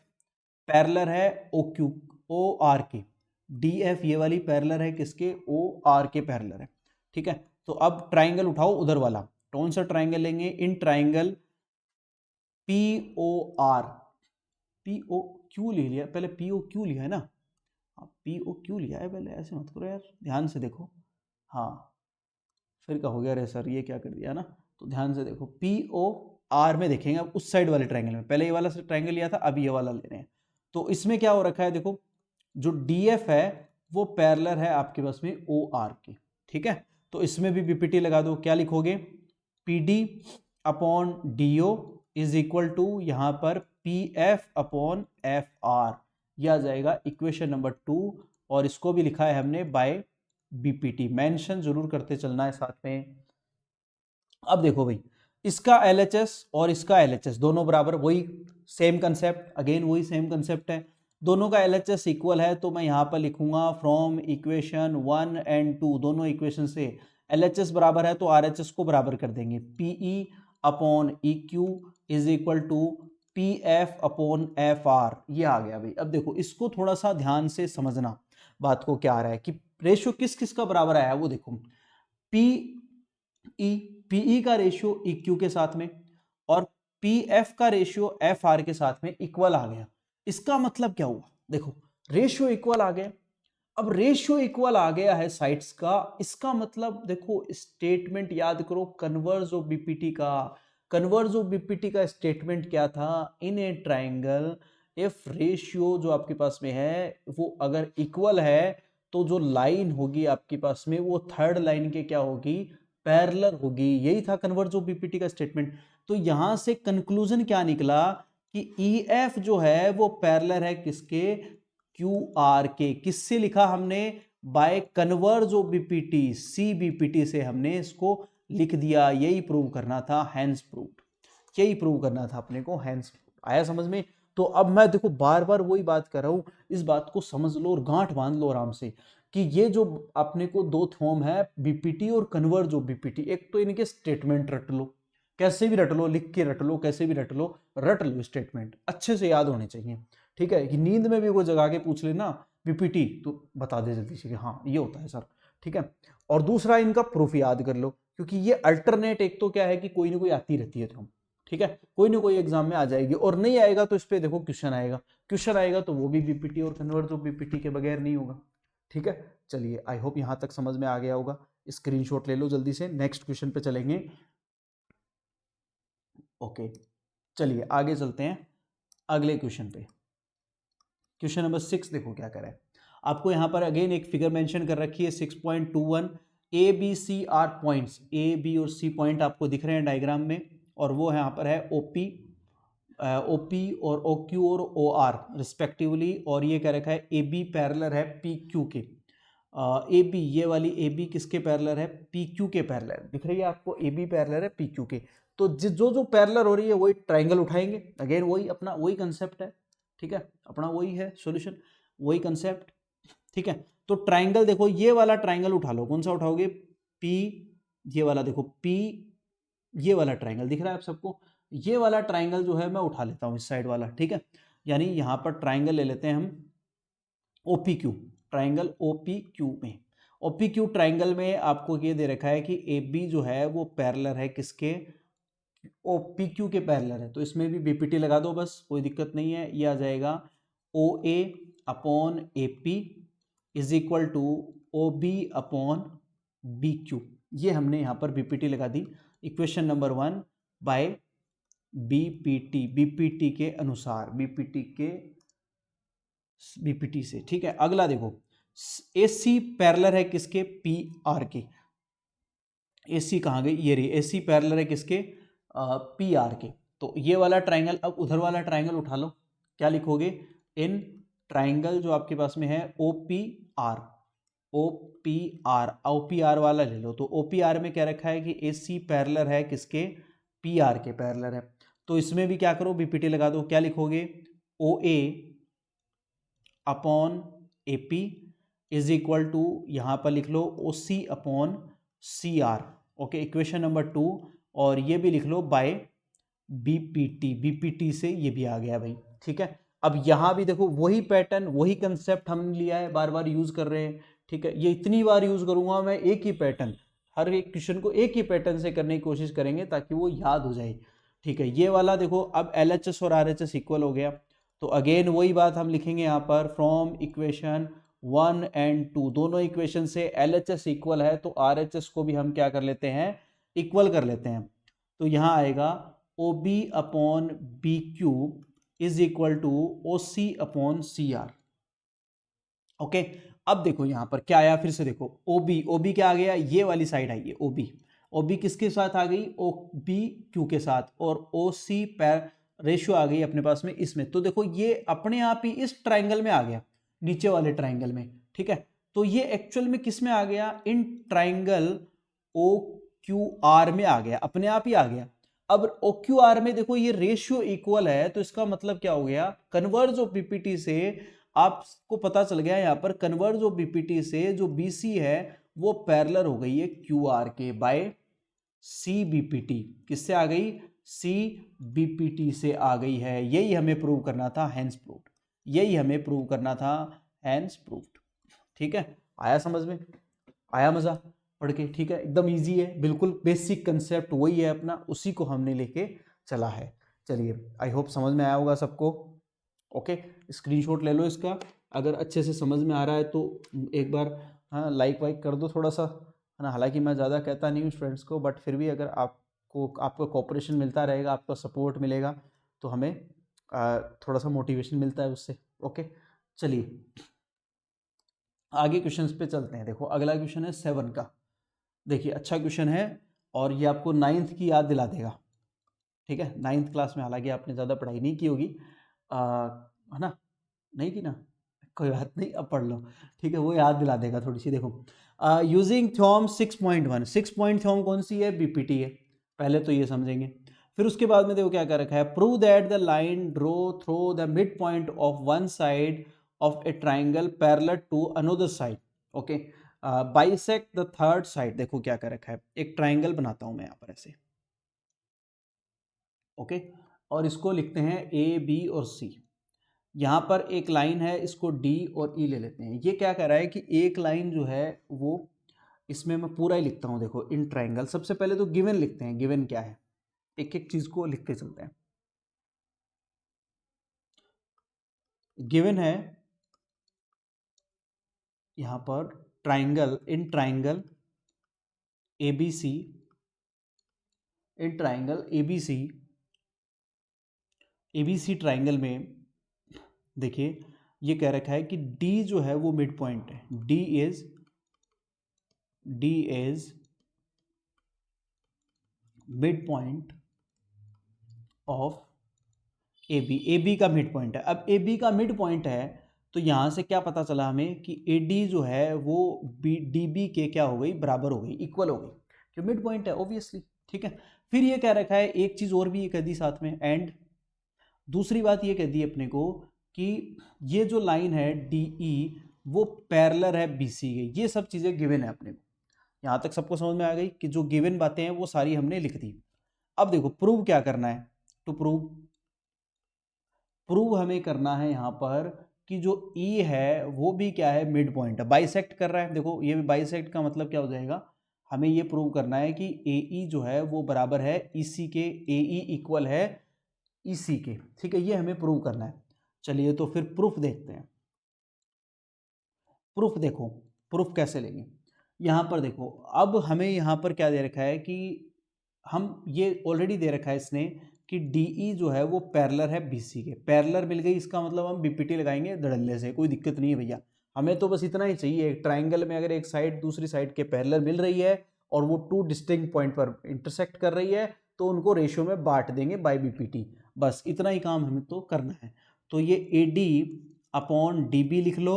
पैरेलल है OR के। DF ये वाली पैरेलल है किसके, OR के पैरेलल है। ठीक है, तो अब ट्राइंगल उठाओ उधर वाला, कौन सा ट्राइंगल लेंगे, इन ट्राइंगल POQ ले लिया, पहले POQ लिया है ना, POQ लिया है पहले, ऐसे मत करो यार, ध्यान से देखो। हाँ फिर क्या हो गया, अरे सर ये क्या कर दिया ना, तो ध्यान से देखो POR में देखेंगे अब उस साइड वाले ट्राइंगल में, पहले ये वाला ट्राइंगल लिया था, अब ये वाला ले रहे हैं। तो इसमें क्या हो रखा है, देखो जो DF है वो पैरेलल है आपके पास में OR के। ठीक है, तो इसमें भी बीपीटी लगा दो। क्या लिखोगे, PD upon DO is equal to यहाँ पर PF अपॉन FR, यह आ जाएगा इक्वेशन नंबर 2 और इसको भी लिखा है हमने बाय बीपीटी। मेंशन जरूर करते चलना है साथ में। अब देखो भाई, इसका LHS और इसका LHS दोनों बराबर, वही सेम कंसेप्ट, अगेन वही सेम कंसेप्ट है, दोनों का LHS इक्वल है, तो मैं यहाँ पर लिखूंगा फ्रॉम इक्वेशन 1 एंड 2, दोनों इक्वेशन से LHS बराबर है तो RHS को बराबर कर देंगे। PE upon EQ is equal to PF upon FR, ये आ गया भाई। अब देखो इसको थोड़ा सा ध्यान से समझना, बात को क्या आ रहा है कि रेशियो किस किस का बराबर आया है वो देखो, PE का रेशियो EQ के साथ में और PF का रेशियो FR के साथ में इक्वल आ गया। इसका मतलब क्या हुआ, देखो रेशियो इक्वल आ गया। अब रेशियो इक्वल आ गया है साइड्स का, इसका मतलब देखो स्टेटमेंट याद करो कन्वर्ज ऑफ बीपीटी का। कन्वर्ज ऑफ बीपीटी का स्टेटमेंट क्या था? इन ए ट्राइंगल इफ रेशियो जो आपके पास में है वो अगर इक्वल है तो जो लाइन होगी आपके पास में वो थर्ड लाइन के क्या होगी? पैरेलल होगी। यही था कन्वर्ज ऑफ बीपीटी का स्टेटमेंट। तो यहां से कंक्लूजन क्या निकला कि EF जो है वो पैरेलल है किसके? QR के। किससे लिखा हमने? By converse of BPT, CBPT से हमने इसको लिख दिया। यही प्रूव करना था, हैंस प्रूव्ड। यही प्रूव करना था अपने को, हैंस प्रूव्ड। आया समझ में? तो अब मैं देखो बार बार वही बात कर रहा हूं, इस बात को समझ लो और गांठ बांध लो आराम से कि ये जो अपने को दो थ्योरम है बीपीटी और कन्वर्ज ऑफ बीपीटी, एक तो इनके स्टेटमेंट रट लो, कैसे भी रट लो, लिख के रट लो, कैसे भी रट लो स्टेटमेंट अच्छे से याद होने चाहिए। ठीक है, कि नींद में भी कोई जगा के पूछ लेना बीपीटी तो बता दे जल्दी से कि हाँ ये होता है सर। ठीक है, और दूसरा इनका प्रूफ याद कर लो, क्योंकि ये अल्टरनेट एक तो क्या है कि कोई ना कोई आती रहती है तो हम, ठीक है, कोई ना कोई एग्जाम में आ जाएगी, और नहीं आएगा तो इस पे देखो क्वेश्चन आएगा, क्वेश्चन आएगा तो वो भी बीपीटी और कन्वर्ज ऑफ बीपीटी के बगैर नहीं होगा। ठीक है, चलिए आई होप यहां तक समझ में आ गया होगा। स्क्रीनशॉट ले लो जल्दी से, नेक्स्ट क्वेश्चन पे चलेंगे। ओके, चलिए आगे चलते हैं अगले क्वेश्चन पे। क्वेश्चन नंबर 6 देखो क्या करें। आपको यहाँ पर अगेन एक फिगर मेंशन कर रखी है 6.21। ABC are points, A B और C पॉइंट आपको दिख रहे हैं डायग्राम में, और वो यहाँ पर है OP और OQ और OR रिस्पेक्टिवली, और ये क्या रखा है AB पैरेलल है PQ के। AB ये वाली AB किसके पैरेलल है? PQ के पैरेलल। दिख रही है आपको AB पैरेलल है PQ के। तो जो जो पैरेलल हो रही है वही ट्राइंगल उठाएंगे, अगेन वही अपना वही कंसेप्ट है। ठीक है, अपना वही है सॉल्यूशन, वही कंसेप्ट। ठीक है, तो ट्राइंगल देखो ये वाला ट्राइंगल उठा लो, कौन सा उठाओगे? P, ये वाला देखो P, ये वाला ट्राइंगल दिख रहा है आप सबको? ये वाला ट्राइंगल जो है मैं उठा लेता हूं इस साइड वाला। ठीक है, यानी यहां पर ट्राइंगल ले लेते हैं हम OPQ, ट्राइंगल OPQ में। OPQ ट्राइंगल में आपको ये दे रखा है कि AB जो है वो पैरेलल है किसके? OPQ के पैरेलल है, तो इसमें भी BPT लगा दो बस, कोई दिक्कत नहीं है। ये आ जाएगा OA upon AP is equal to OB upon BQ। ये हमने यहाँ पर BPT लगा दी, इक्वेशन नंबर 1 बाय BPT के अनुसार, BPT से। ठीक है, अगला देखो AC पैरेलल है किसके? PR के। AC कहाँ गई? ये रही, AC पैरेलल है किसके? PR के। तो ये वाला ट्राइंगल, अब उधर वाला ट्राइंगल उठा लो, क्या लिखोगे? इन ट्राइंगल जो आपके पास में है OPR वाला ले लो। तो OPR में क्या रखा है कि AC पैरेलल है किसके? PR के पैरेलल है। तो इसमें भी क्या करो? BPT लगा दो, क्या लिखोगे? OA upon AP is equal to, यहां पर लिख लो OC upon CR। Okay, equation number 2, और ये भी लिख लो बाय BPT से ये भी आ गया भाई। ठीक है, अब यहां भी देखो वही पैटर्न, वही कंसेप्ट हमने लिया है, बार बार यूज कर रहे हैं। ठीक है, ये इतनी बार यूज करूंगा मैं, एक ही पैटर्न, हर एक क्वेश्चन को एक ही पैटर्न से करने की कोशिश करेंगे ताकि वो याद हो जाए। ठीक है, ये वाला देखो, अब LHS और RHS इक्वल हो गया, तो अगेन वही बात हम लिखेंगे यहाँ पर, फ्रॉम इक्वेशन 1 एंड 2, दोनों इक्वेशन से LHS इक्वल है तो RHS को भी हम क्या कर लेते हैं? इक्वल कर लेते हैं। तो यहाँ आएगा OB upon BQ is equal to OC upon CR। Okay, अब देखो यहां पर क्या आया, फिर से देखो OB क्या आ गया? ये वाली साइड आई है OB किसके साथ आ गई? OBQ के साथ, और OC पैर रेशियो आ गई अपने पास में इसमें। तो देखो ये अपने आप ही इस ट्राइंगल में आ गया, नीचे वाले ट्राइंगल में। ठीक है, तो ये एक्चुअल में किस में आ गया? इन ट्राइंगल OQR में आ गया, अपने आप ही आ गया। अब OQR में देखो ये रेशियो इक्वल है, तो इसका मतलब क्या हो गया? कन्वर्ज ऑफ BPT से आपको पता चल गया यहाँ पर, कन्वर्ज ऑफ BPT से जो BC है वो पैरेलल हो गई है QR के बाय CBPT। किससे आ गई? CBPT से आ गई है। यही हमें प्रूव करना था, हैंस प्रूव्ड। यही हमें प्रूव करना था, हैंस प्रूव्ड। ठीक है, आया समझ में? आया मजा पढ़ के? ठीक है, एकदम इजी है, बिल्कुल बेसिक कंसेप्ट वही है अपना, उसी को हमने लेके चला है। चलिए आई होप समझ में आया होगा सबको। ओके, स्क्रीनशॉट ले लो इसका, अगर अच्छे से समझ में आ रहा है तो एक बार हाँ लाइक वाइक कर दो थोड़ा सा, है ना। हालांकि मैं ज़्यादा कहता नहीं हूँ स्टूडेंट्स को, बट फिर भी अगर आपका कोऑपरेशन मिलता रहेगा, आपका सपोर्ट मिलेगा, तो हमें थोड़ा सा मोटिवेशन मिलता है उससे। ओके, चलिए आगे क्वेश्चंस पे चलते हैं। देखो अगला क्वेश्चन है 7 का। देखिए अच्छा क्वेश्चन है और ये आपको 9th की याद दिला देगा। ठीक है, 9th क्लास में, हालांकि आपने ज़्यादा पढ़ाई नहीं की होगी, है ना, नहीं की ना, कोई बात नहीं, अब पढ़ लो। ठीक है, वो याद दिला देगा थोड़ी सी। देखो यूजिंग थ्योरम 6.1, 6 पॉइंट थ्योरम कौन सी है? बीपीटी है। पहले तो ये समझेंगे, फिर उसके बाद में देखो क्या कर रखा है, prove that the line draw through the mid point of one side of a triangle parallel to another side. Okay, bisect the third side. देखो क्या कर रखा है, एक ट्राइंगल बनाता हूं मैं यहाँ पर ऐसे। ओके, और इसको लिखते हैं ए बी और सी। यहाँ पर एक लाइन है, इसको डी और ई ले लेते हैं। ये क्या कह रहा है कि एक लाइन जो है वो, इसमें मैं पूरा ही लिखता हूँ। देखो इन ट्राइंगल, सबसे पहले तो गिवन लिखते हैं। गिवन क्या है, एक एक चीज को लिखते चलते हैं। गिवन है यहाँ पर ट्राइंगल, इन ट्राइंगल एबीसी, इन ट्राइंगल एबीसी, एबीसी ट्राइंगल में देखिए ये कह रखा है कि डी जो है वो मिड पॉइंट है। D is mid point of A B. A B का मिड पॉइंट है। अब ए बी का मिड पॉइंट है तो यहाँ से क्या पता चला हमें कि ए डी जो है वो बी डी बी के क्या हो गई, बराबर हो गई, इक्वल हो गई, जो मिड पॉइंट है ऑब्वियसली। ठीक है, फिर ये कह रखा है एक चीज़ और भी ये कह दी साथ में, एंड दूसरी बात ये कह दी अपने को कि ये जो लाइन है डी ई वो पैरेलल है बी सी के। ये सब चीज़ें गिवन है अपने को। यहाँ तक सबको समझ में आ गई कि जो गिवन बातें हैं वो सारी हमने लिख दी। अब देखो प्रूव क्या करना है, टू प्रूव हमें करना है यहाँ पर कि जो ई है वो भी क्या है, मिड पॉइंट है, बाइसेक्ट कर रहा है। देखो ये भी बाइसेक्ट का मतलब क्या हो जाएगा, हमें ये प्रूव करना है कि ए ई जो है वो बराबर है ई सी के, ए ई इक्वल है ई सी के। ठीक है, ये हमें प्रूव करना है। चलिए तो फिर प्रूफ देखते हैं। प्रूफ देखो, प्रूफ कैसे लेंगे। यहाँ पर देखो, अब हमें यहाँ पर क्या दे रखा है कि हम ये ऑलरेडी दे रखा है इसने कि DE जो है वो पैरेलल है BC के। पैरेलल मिल गई, इसका मतलब हम BPT लगाएंगे धड़ल्ले से, कोई दिक्कत नहीं है भैया। हमें तो बस इतना ही चाहिए, एक ट्राइंगल में अगर एक साइड दूसरी साइड के पैरेलल मिल रही है और वो टू डिस्टिंक्ट पॉइंट पर इंटरसेक्ट कर रही है तो उनको रेशियो में बांट देंगे बाय BPT। बस इतना ही काम हमें तो करना है। तो ये AD अपॉन DB लिख लो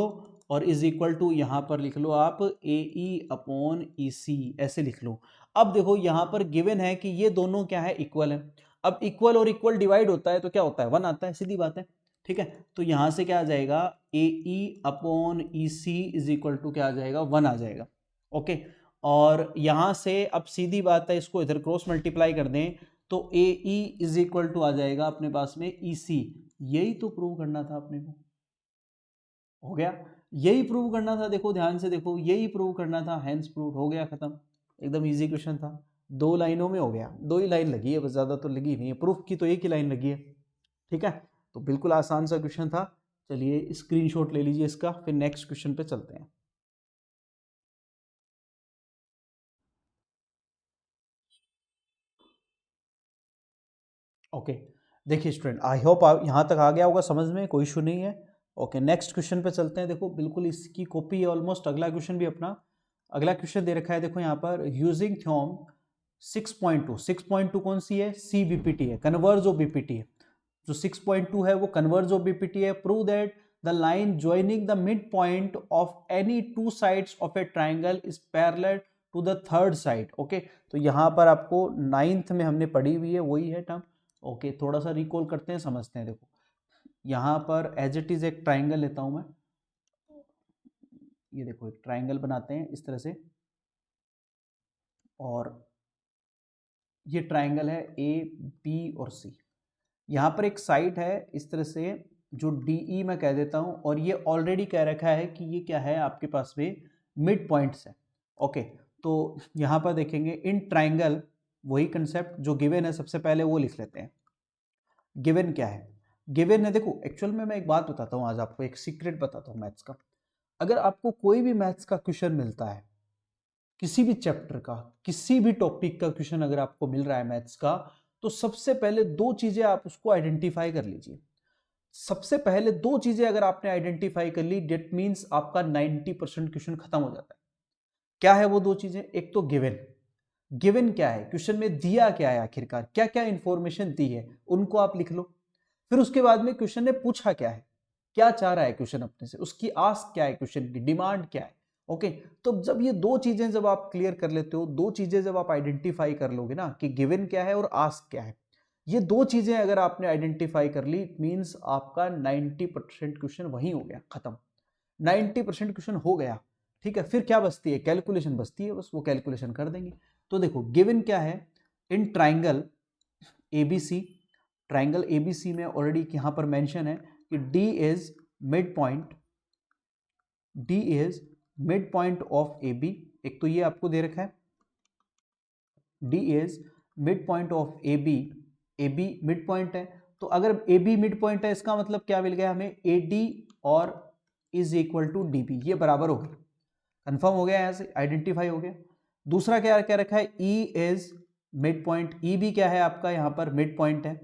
और इज इक्वल टू यहाँ पर लिख लो आप AE अपॉन EC, ऐसे लिख लो। अब देखो यहाँ पर गिवन है कि ये दोनों क्या है, इक्वल है। अब इक्वल और इक्वल डिवाइड होता है तो क्या होता है, 1 आता है, सीधी बात है। ठीक है, तो यहाँ से क्या आ जाएगा, AE upon EC is equal to क्या आ जाएगा, 1 आ जाएगा। ओके, और यहाँ से अब सीधी बात है, इसको इधर क्रॉस मल्टीप्लाई कर दें तो AE इज इक्वल टू आ जाएगा अपने पास में EC। यही तो प्रूव करना था अपने को, हो गया। यही प्रूव करना था, देखो ध्यान से देखो, यही प्रूव करना था, हैंस प्रूव, हो गया खत्म। एकदम इजी क्वेश्चन था, 2 लाइनों में हो गया। 2 ही लाइन लगी है बस, ज़्यादा तो लगी नहीं है, प्रूफ की तो एक ही लाइन लगी है। ठीक है, तो बिल्कुल आसान सा क्वेश्चन था। चलिए स्क्रीनशॉट ले लीजिए इसका, फिर नेक्स्ट क्वेश्चन पे चलते हैं। ओके, देखिए स्टूडेंट, आई होप आप यहाँ तक आ गया होगा समझ में, कोई इशू नहीं है। ओके, नेक्स्ट क्वेश्चन पे चलते हैं। देखो बिल्कुल इसकी कॉपी है ऑलमोस्ट, अगला क्वेश्चन भी अपना। अगला क्वेश्चन दे रखा है, देखो यहाँ पर यूजिंग थ्योरम 6.2। 6.2 कौन सी है, CBPT है, कन्वर्ज ऑफ BPT है। जो 6.2 है वो कन्वर्ज ऑफ BPT है। Prove that the line joining the mid point of any two sides of a triangle is parallel to the third side. Okay, तो यहाँ पर आपको 9th में हमने पढ़ी हुई है, वही है टर्म। ओके, थोड़ा सा रिकॉल करते हैं, समझते हैं। देखो यहाँ पर एज इट इज एक ट्राइंगल लेता हूं मैं, ये देखो एक ट्राइंगल बनाते हैं इस तरह से, और ये ट्राइंगल है AB और C। यहाँ पर एक साइड है इस तरह से जो DE मैं कह देता हूँ, और ये ऑलरेडी कह रखा है कि ये क्या है आपके पास में, मिड पॉइंट्स है। ओके, तो यहाँ पर देखेंगे इन ट्राइंगल, वही कंसेप्ट जो गिवन है सबसे पहले वो लिख लेते हैं। गिवन क्या है, गिवन है। देखो एक्चुअल में मैं एक बात बताता हूँ, आज आपको एक सीक्रेट बताता हूँ मैथ्स का। अगर आपको कोई भी मैथ्स का क्वेश्चन मिलता है, किसी भी चैप्टर का, किसी भी टॉपिक का क्वेश्चन अगर आपको मिल रहा है मैथ्स का, तो सबसे पहले दो चीजें आप उसको आइडेंटिफाई कर लीजिए। सबसे पहले दो चीजें अगर आपने आइडेंटिफाई कर ली, डेट मीन्स आपका 90% क्वेश्चन खत्म हो जाता है। क्या है वो दो चीजें? एक तो गिवन, गिवन क्या है, क्वेश्चन में दिया क्या है, आखिरकार क्या क्या इंफॉर्मेशन दी है, उनको आप लिख लो। फिर उसके बाद में क्वेश्चन ने पूछा क्या है, क्या चाह रहा है क्वेश्चन अपने से, उसकी आस्क क्या है, क्वेश्चन की डिमांड क्या है। ओके, तो जब ये दो चीजें जब आप क्लियर कर लेते हो, दो चीजें जब आप आइडेंटिफाई कर लोगे ना कि गिवन क्या है और आस्क क्या है, ये दो चीजें अगर आपने आइडेंटिफाई कर ली, इट मींस आपका 90% क्वेश्चन वहीं हो गया, खत्म। 90% क्वेश्चन हो गया, ठीक है। फिर क्या बचती है? कैलकुलेशन बचती है, बस वो कैलकुलेशन कर देंगे। तो देखो गिवन क्या है, in triangle ABC, triangle ABC में ऑलरेडी यहां पर मेंशन है कि D is mid point, D is mid point of A B. एक तो ये आपको दे रखा है, D is mid point of A B mid point है। तो अगर ए बी मिड पॉइंट है, इसका मतलब क्या मिल गया हमें, ए डी और is equal to D B, ये बराबर हो गया, कंफर्म हो गया, यहां से आइडेंटिफाई हो गया। दूसरा क्या क्या रखा है, E is mid point, E भी क्या है आपका यहां पर मिड पॉइंट है,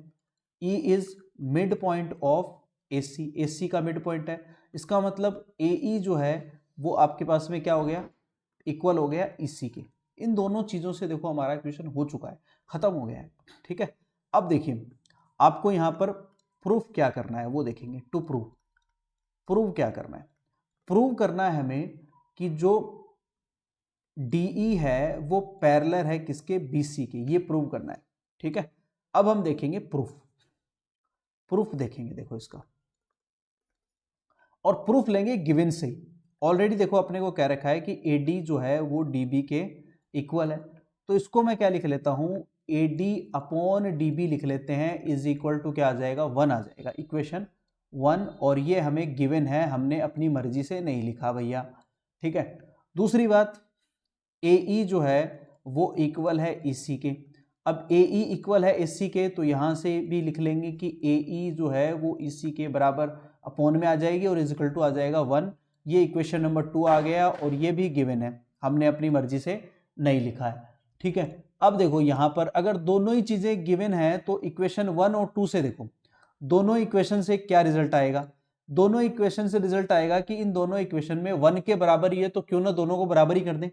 E is mid point of A C, A C का मिड पॉइंट है। इसका मतलब ए ई जो है वो आपके पास में क्या हो गया, इक्वल हो गया ई सी के। इन दोनों चीजों से देखो हमारा क्वेश्चन हो चुका है, खत्म हो गया है, ठीक है। अब देखिए आपको यहां पर प्रूफ क्या करना है वो देखेंगे। टू प्रूव, प्रूव क्या करना है, प्रूव करना है हमें कि जो डीई है वो पैरेलल है किसके, बीसी के, ये प्रूव करना है, ठीक है। अब हम देखेंगे प्रूफ, प्रूफ देखेंगे देखो इसका, और प्रूफ लेंगे गिवन से ही। ऑलरेडी देखो अपने को कह रखा है कि एडी जो है वो डीबी के इक्वल है, तो इसको मैं क्या लिख लेता हूं, एडी अपॉन डीबी लिख लेते हैं, इज इक्वल टू क्या आ जाएगा, 1 आ जाएगा, इक्वेशन 1। और ये हमें गिवन है, हमने अपनी मर्जी से नहीं लिखा भैया, ठीक है। दूसरी बात, ए ई जो है वो इक्वल है ई सी के। अब ए ई इक्वल है ए सी के, तो यहां से भी लिख लेंगे कि ए ई जो है वो ई सी के बराबर अपॉन में आ जाएगी और इज इक्वल टू आ जाएगा 1। ये इक्वेशन नंबर 2 आ गया, और ये भी गिवन है, हमने अपनी मर्जी से नहीं लिखा है, ठीक है। अब देखो यहां पर अगर दोनों ही चीजें गिवन है, तो इक्वेशन 1 और 2 से देखो, दोनों इक्वेशन से क्या रिजल्ट आएगा, दोनों इक्वेशन से रिजल्ट आएगा कि इन दोनों इक्वेशन में 1 के बराबर ही है, तो क्यों ना दोनों को बराबर ही कर दें।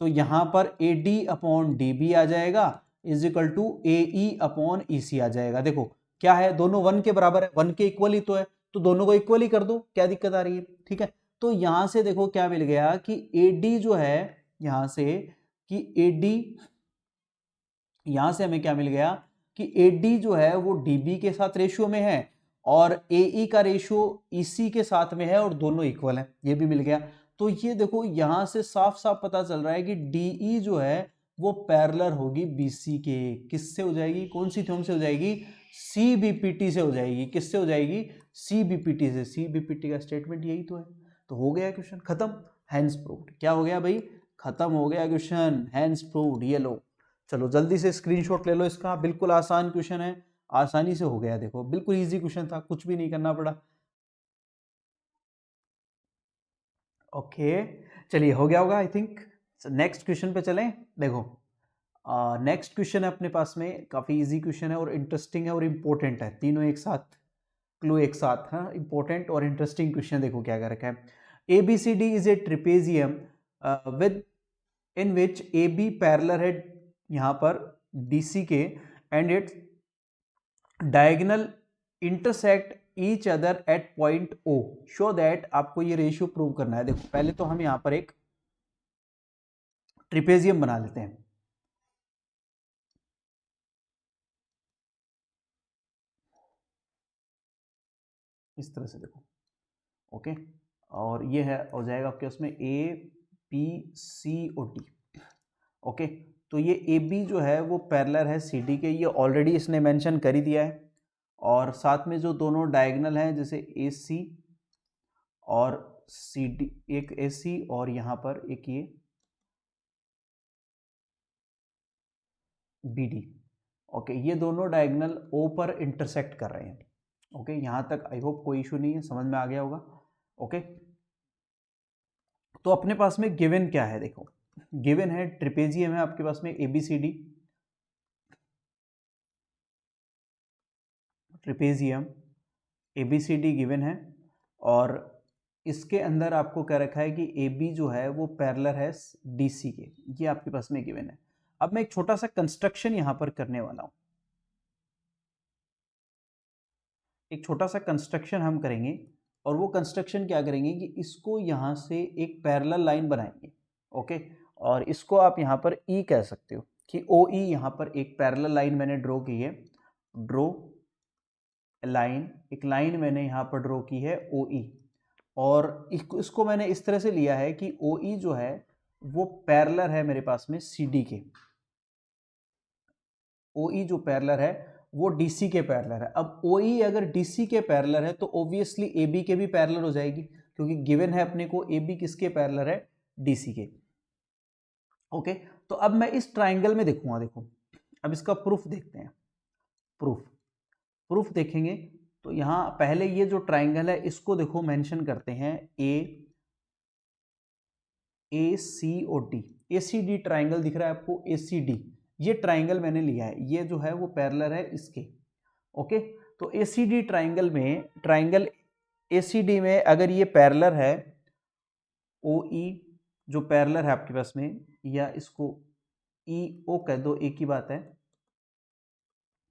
तो यहां पर A D upon D B आ जाएगा, is equal to A E upon E C आ जाएगा। देखो क्या है, दोनों 1 के बराबर है, 1 के इक्वल ही तो है, तो दोनों को इक्वल ही कर दो, क्या दिक्कत आ रही है, ठीक है। तो यहां से देखो क्या मिल गया कि ए डी जो है, यहां से कि ए डी, यहां से हमें क्या मिल गया कि ए डी जो है वो डी बी के साथ रेशियो में है, और ए ई का रेशियो ई सी के साथ में है, और दोनों इक्वल है, ये भी मिल गया। तो ये देखो यहां से साफ साफ पता चल रहा है कि डीई जो है वो पैरेलल होगी बीसी के, किससे हो जाएगी, कौन सी थ्योरम से हो जाएगी, सीबीपीटी से हो जाएगी। किससे हो जाएगी, सीबीपीटी से। सीबीपीटी का स्टेटमेंट यही तो है। तो हो गया क्वेश्चन खत्म, हैंस प्रूव्ड। क्या हो गया भाई, खत्म हो गया क्वेश्चन, हैंस प्रूव्ड। ये लो, चलो जल्दी से स्क्रीनशॉट ले लो इसका, बिल्कुल आसान क्वेश्चन है, आसानी से हो गया, देखो बिल्कुल इजी क्वेश्चन था, कुछ भी नहीं करना पड़ा। ओके चलिए हो गया होगा आई थिंक। नेक्स्ट क्वेश्चन पे चलें। देखो नेक्स्ट क्वेश्चन है अपने पास में, काफी इजी क्वेश्चन है और इंटरेस्टिंग है और इंपॉर्टेंट है, तीनों एक साथ, क्लू एक साथ, हाँ इंपॉर्टेंट और इंटरेस्टिंग क्वेश्चन। देखो क्या कर रखा है, A B C D is a trapezium with in which A B parallel है यहाँ पर डी सी के, and its diagonal intersect each other at point O, show that. आपको ये रेशियो प्रूव करना है। देखो पहले तो हम यहां पर एक ट्रिपेजियम बना लेते हैं, इस तरह से देखो, ओके। और ये है हो जाएगा आपके उसमें A B C O D, okay. तो ये ए बी जो है वो पैरेलल है सी डी के, ये ऑलरेडी इसने मेंशन कर ही दिया है। और साथ में जो दोनों डायगोनल हैं, जैसे ए सी और सी डी, एक ए सी और यहाँ पर एक ये बी डी, ओके, ये दोनों डायगोनल ओ पर इंटरसेक्ट कर रहे हैं, ओके, यहाँ तक आई होप कोई इशू नहीं है, समझ में आ गया होगा। ओके, तो अपने पास में गिवन क्या है, देखो गिवन है ट्रिपेजियम है आपके पास में ABCD, ट्रिपेजियम ABCD गिवन है, और इसके अंदर आपको क्या रखा है कि AB जो है वो पैरेलल है DC के, ये आपके पास में गिवन है। अब मैं एक छोटा सा कंस्ट्रक्शन यहां पर करने वाला हूं, एक छोटा सा कंस्ट्रक्शन हम करेंगे, और वो कंस्ट्रक्शन क्या करेंगे कि इसको यहां से एक पैरेलल लाइन बनाएंगे। ओके, और इसको आप यहां पर E कह सकते हो कि OE यहां पर एक पैरेलल लाइन मैंने ड्रॉ की है, ड्रॉ लाइन, एक लाइन मैंने यहां पर ड्रॉ की है OE, और इसको मैंने इस तरह से लिया है कि OE जो है वो पैरेलल है मेरे पास में CD के, OE जो पैरेलल है वो DC के पैरेलल है। अब OE अगर DC के पैरेलल है तो ऑब्वियसली AB के भी पैरेलल हो जाएगी, क्योंकि गिवन है अपने को AB किसके पैरेलल है, DC के। ओके, तो अब मैं इस ट्राइंगल में देखूंगा, देखो अब इसका प्रूफ देखते हैं, प्रूफ देखेंगे तो यहां पहले ये जो ट्राइंगल है इसको देखो मेंशन करते हैं ACOD, ACD ट्राइंगल दिख रहा है आपको, ACD ये ट्राइंगल मैंने लिया है, ये जो है वो पैरेलल है इसके। ओके, तो ACD ट्राइंगल में, ट्राइंगल ACD में अगर ये पैरेलल है, OE जो पैरेलल है आपके पास में, या इसको EO कह दो, एक ही बात है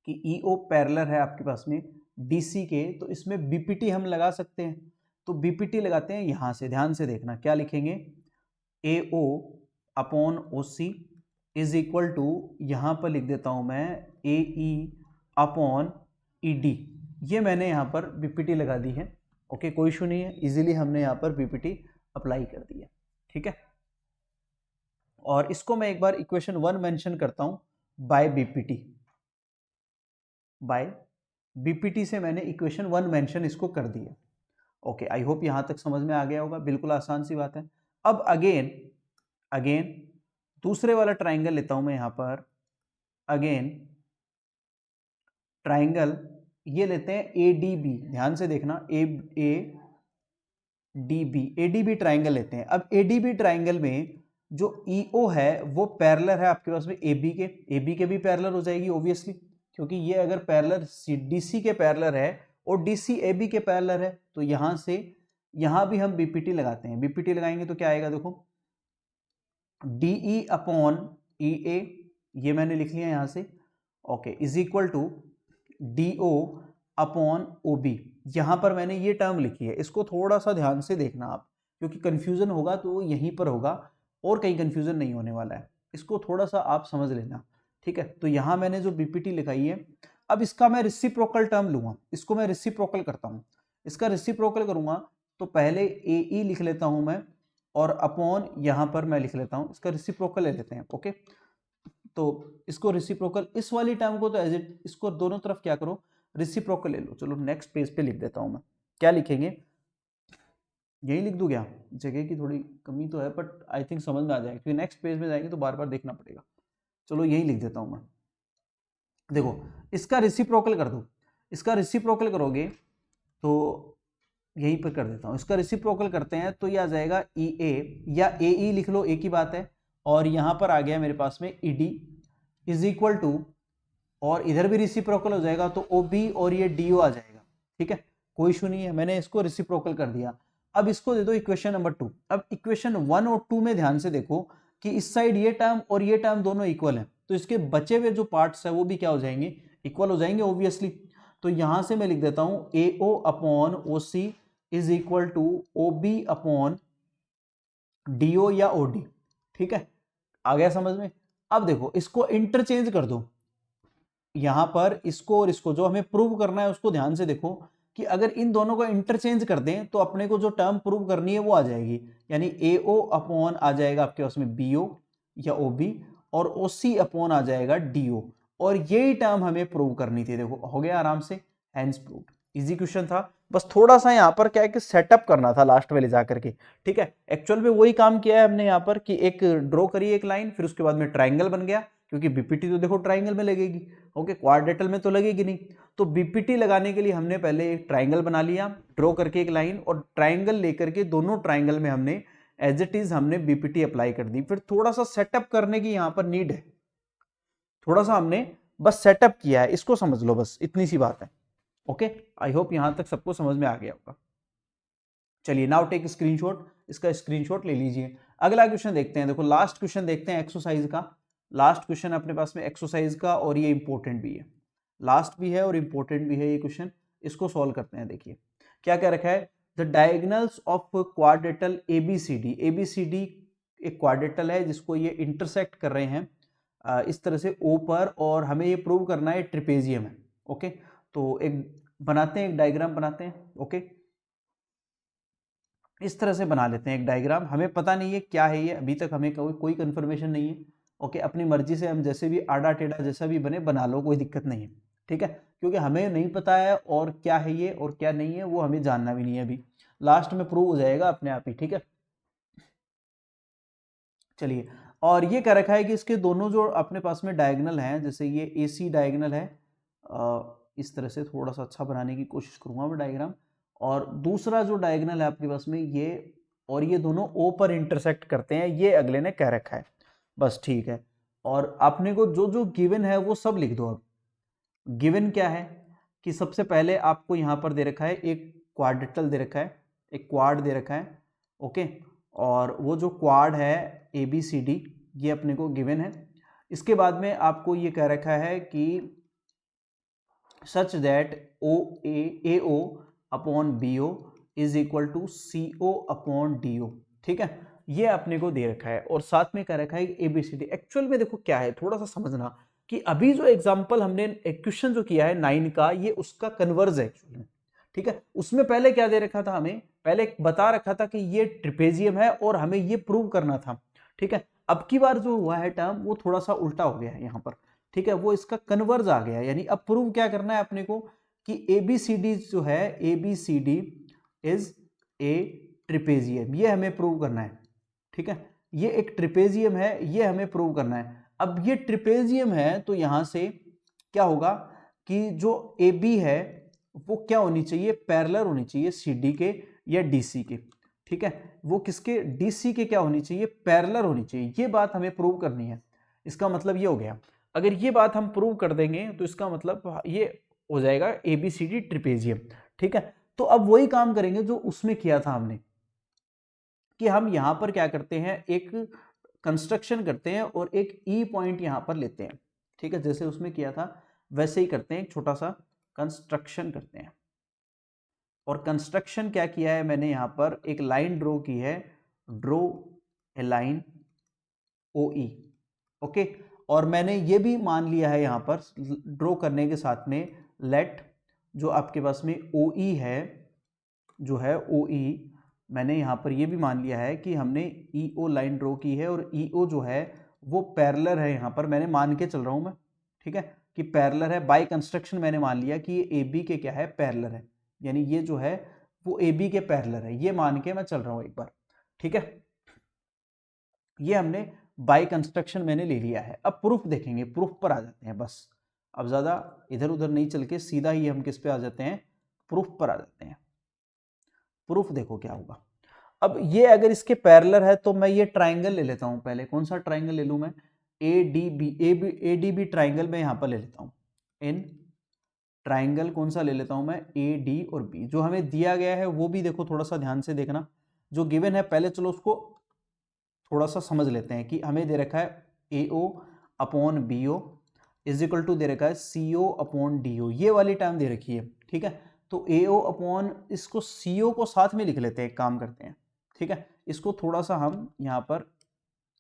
कि EO पैरेलल है आपके पास में DC के, तो इसमें BPT हम लगा सकते हैं। तो BPT लगाते हैं यहां से, ध्यान से देखना क्या लिखेंगे, AO upon OC is equal to, यहां पर लिख देता हूं मैं AE अपॉन ED, ये मैंने यहां पर BPT लगा दी है। ओके, कोई इशू नहीं है, इजीली हमने यहां पर BPT अप्लाई कर दिया, ठीक है। और इसको मैं एक बार इक्वेशन 1 मेंशन करता हूं, बाय BPT, बाय BPT से मैंने इक्वेशन 1 मेंशन इसको कर दिया। ओके, आई होप यहां तक समझ में आ गया होगा, बिल्कुल आसान सी बात है। अब अगेन दूसरे वाला ट्राइंगल लेता हूं मैं यहां पर, अगेन ट्राइंगल ये लेते हैं ADB, ध्यान से देखना ADB ट्राइंगल लेते हैं। अब ADB ट्राइंगल में जो EO है वो पैरेलल है आपके पास में AB के भी पैरेलल हो जाएगी ऑब्वियसली, क्योंकि ये अगर पैरेलल DC के पैरेलल है और DC AB के पैरेलल है, तो यहां से यहां भी हम BPT लगाते हैं। BPT लगाएंगे तो क्या आएगा, देखो DE अपॉन EA, ये मैंने लिख लिया यहां से। Okay, is equal to DO अपॉन OB, यहां पर मैंने ये टर्म लिखी है, इसको थोड़ा सा ध्यान से देखना आप, क्योंकि कंफ्यूजन होगा तो यहीं पर होगा और कहीं कंफ्यूजन नहीं होने वाला है, इसको थोड़ा सा आप समझ लेना, ठीक है। तो यहां मैंने जो BPT लिखाई है, अब इसका मैं रिसिप्रोकल टर्म लूंगा, इसको मैं रिसिप्रोकल करता हूं, इसका रिसिप्रोकल करूंगा तो पहले AE लिख लेता हूं मैं, और अपॉन यहां पर मैं लिख लेता हूं, इसका रिसिप्रोकल ले लेते हैं। ओके, तो इसको रिसिप्रोकल, इस वाली टर्म को तो एज इट, इसको दोनों तरफ क्या करो, रिसिप्रोकल ले लो। चलो नेक्स्ट पेज पे लिख देता हूं मैं, क्या लिखेंगे, यही लिख दूं क्या, जगह की थोड़ी कमी तो है बट आई थिंक समझ में आ जाएगा, क्योंकि नेक्स्ट पेज में जाएंगे तो बार बार देखना पड़ेगा। चलो यही लिख देता हूं मैं, देखो इसका रिसिप्रोकल कर दो, इसका रिसिप्रोकल करोगे तो यहीं पर कर देता हूं, इसका रिसिप्रोकल करते हैं तो ये आ जाएगा EA, या AE लिख लो, एक ही बात है, और यहां पर आ गया मेरे पास में ED इज इक्वल टू, और इधर भी रिसिप्रोकल हो जाएगा तो OB और ये DO आ जाएगा, ठीक है, कोई इशू नहीं है, मैंने इसको रिसिप्रोकल कर दिया। अब इसको दे दो इक्वेशन नंबर 2। अब इक्वेशन 1 और 2 में ध्यान से देखो कि इस साइड ये टर्म और ये टर्म दोनों इक्वल है, तो इसके बचे हुए जो पार्ट्स है वो भी क्या हो जाएंगे, इक्वल हो जाएंगे ऑब्वियसली। तो यहां से मैं लिख देता हूं AO upon OC is equal to OB upon DO या OD, ठीक है, आ गया समझ में। अब देखो इसको इंटरचेंज कर दो, यहां पर इसको और इसको, जो हमें प्रूव करना है उसको ध्यान से देखो कि अगर इन दोनों को इंटरचेंज कर दें तो अपने को जो टर्म प्रूव करनी है वो आ जाएगी, यानी AO अपॉन आ जाएगा आपके पास में BO या OB, और OC अपॉन आ जाएगा DO, और यही टर्म हमें प्रूव करनी थी। देखो हो गया आराम से, हैंस प्रूव्ड, इजी क्वेश्चन था, बस थोड़ा सा यहाँ पर क्या है कि सेटअप करना था लास्ट में ले जाकर के, ठीक है। एक्चुअल में वही काम किया है हमने यहाँ पर कि एक ड्रॉ करी एक लाइन, फिर उसके बाद में ट्राइंगल बन गया, क्योंकि बीपीटी तो देखो ट्राइंगल में लगेगी, ओके, क्वाड्रेटल में तो लगेगी नहीं। तो बीपीटी लगाने के लिए हमने पहले एक ट्राइंगल बना लिया ड्रॉ करके एक लाइन, और ट्राइंगल लेकर के दोनों ट्राइंगल में हमने एज इट इज हमने बीपीटी अप्लाई कर दी। फिर थोड़ा सा सेटअप करने की यहाँ पर नीड है, थोड़ा सा हमने बस सेटअप किया है, इसको समझ लो, बस इतनी सी बात है। ओके, आई होप यहां तक सबको समझ में आ गया होगा। चलिए नाउ टेक स्क्रीनशॉट, इसका स्क्रीनशॉट ले लीजिए। अगला क्वेश्चन देखते हैं, देखो लास्ट क्वेश्चन देखते हैं एक्सरसाइज का। लास्ट क्वेश्चन अपने पास में एक्सरसाइज का, और ये इंपॉर्टेंट भी है, लास्ट भी है और इंपॉर्टेंट भी है ये क्वेश्चन। इसको सॉल्व करते हैं। देखिए क्या क्या रखा है, the diagonals of quadrilateral ABCD. ABCD एक क्वाड्रेटल है जिसको ये इंटरसेक्ट कर रहे हैं इस तरह से ओ पर, और हमें ये प्रूव करना है ट्रिपेजियम है। ओके, तो एक बनाते हैं, एक डायग्राम बनाते हैं। ओके, इस तरह से बना लेते हैं एक डायग्राम। हमें पता नहीं है क्या है ये, अभी तक हमें कोई कंफर्मेशन नहीं है। ओके, अपनी मर्जी से हम जैसे भी आड़ा टेढ़ा जैसा भी बने बना लो, कोई दिक्कत नहीं है, ठीक है, क्योंकि हमें नहीं पता है और क्या है ये और क्या नहीं है, वो हमें जानना भी नहीं है, अभी लास्ट में प्रूव हो जाएगा अपने आप ही, ठीक है। चलिए, और ये कह रखा है कि इसके दोनों जो अपने पास में डायगोनल हैं, जैसे ये ए सी डायगोनल है, इस तरह से थोड़ा सा अच्छा बनाने की कोशिश करूंगा मैं डायग्राम, और दूसरा जो डायगोनल है आपके पास में ये, और ये दोनों ओ पर इंटरसेक्ट करते हैं, ये अगले ने कह रखा है, बस ठीक है। और आपने को जो जो गिवन है वो सब लिख दो। अब गिवन क्या है कि सबसे पहले आपको यहाँ पर दे रखा है एक क्वाड्रेटल दे रखा है, एक क्वाड दे रखा है, ओके, और वो जो क्वाड है ए बी सी डी, ये अपने को गिवन है। इसके बाद में आपको ये कह रखा है कि such that A O upon B O is equal to C O upon D O, ठीक है, ये अपने को दे रखा है। और साथ में कह रखा है A B C D. Actual में देखो क्या है, थोड़ा सा समझना कि अभी जो एग्जाम्पल हमने क्वेश्चन जो किया है 9 का, ये उसका कन्वर्ज है एक्चुअली में, ठीक है। उसमें पहले क्या दे रखा था, हमें पहले बता रखा था कि ये ट्रिपेजियम है और हमें ये प्रूव करना था, ठीक है। अब की बार जो हुआ है टर्म वो थोड़ा सा उल्टा हो गया है यहाँ पर, ठीक है, वो इसका कन्वर्ज आ गया, यानी अब प्रूव क्या करना है अपने को कि एबीसीडी जो है, एबीसीडी इज ए ट्रिपेजियम, ये हमें प्रूव करना है, ठीक है। ये एक ट्रिपेजियम है, ये हमें प्रूव करना है। अब ये ट्रिपेजियम है तो यहां से क्या होगा कि जो ए बी है वो क्या होनी चाहिए, पैरेलल होनी चाहिए CD के या DC के, ठीक है, वो किसके, DC के क्या होनी चाहिए, पैरेलल होनी चाहिए। ये बात हमें प्रूव करनी है। इसका मतलब ये हो गया, अगर ये बात हम प्रूव कर देंगे तो इसका मतलब ये हो जाएगा ABCD ट्रिपेजियम, ठीक है। तो अब वही काम करेंगे जो उसमें किया था हमने, कि हम यहां पर क्या करते हैं, एक कंस्ट्रक्शन करते हैं और एक ई पॉइंट यहां पर लेते हैं, ठीक है, जैसे उसमें किया था वैसे ही करते हैं, एक छोटा सा कंस्ट्रक्शन करते हैं। और कंस्ट्रक्शन क्या किया है मैंने, यहां पर एक लाइन ड्रॉ की है, draw a line O E, okay. और मैंने ये भी मान लिया है यहां पर ड्रॉ करने के साथ में, लेट जो आपके पास में ओ ई है, जो है ओ ई, मैंने यहाँ पर ये भी मान लिया है कि हमने ई ओ लाइन ड्रॉ की है, और ई ओ जो है वो पैरेलल है, यहाँ पर मैंने मान के चल रहा हूँ मैं, ठीक है, कि पैरेलल है। बाय कंस्ट्रक्शन मैंने मान लिया कि ये ए बी के क्या है, पैरेलल है, यानी ये जो है वो ए बी के पैरेलल है, ये मान के मैं चल रहा हूँ एक बार, ठीक है। ये हमने बाय कंस्ट्रक्शन मैंने ले लिया है। अब प्रूफ देखेंगे, प्रूफ पर आ जाते हैं बस, अब ज़्यादा इधर उधर नहीं चल के सीधा ही हम किस पे आ जाते हैं, प्रूफ पर आ जाते हैं। प्रूफ देखो क्या होगा। अब ये अगर इसके पैरेलल है तो मैं ये ट्राइंगल ले लेता हूं पहले, कौन सा ट्राइंगल ले लूं मैं, ए डी बी ट्राइंगल मैं यहां पर ले लेता हूं। इन ट्राइंगल कौन सा ले लेता हूं मैं, ए डी और बी, जो हमें दिया गया है वो भी देखो, थोड़ा सा ध्यान से देखना, जो गिवन है पहले चलो उसको थोड़ा सा समझ लेते हैं। कि हमें दे रखा है A O upon B O is equal to दे रखा है सी ओ अपॉन डी ओ, ये वाली टर्म दे रखी है, ठीक है। तो ए ओ अपॉन, इसको सी ओ को साथ में लिख लेते हैं, एक काम करते हैं, ठीक है, इसको थोड़ा सा हम यहाँ पर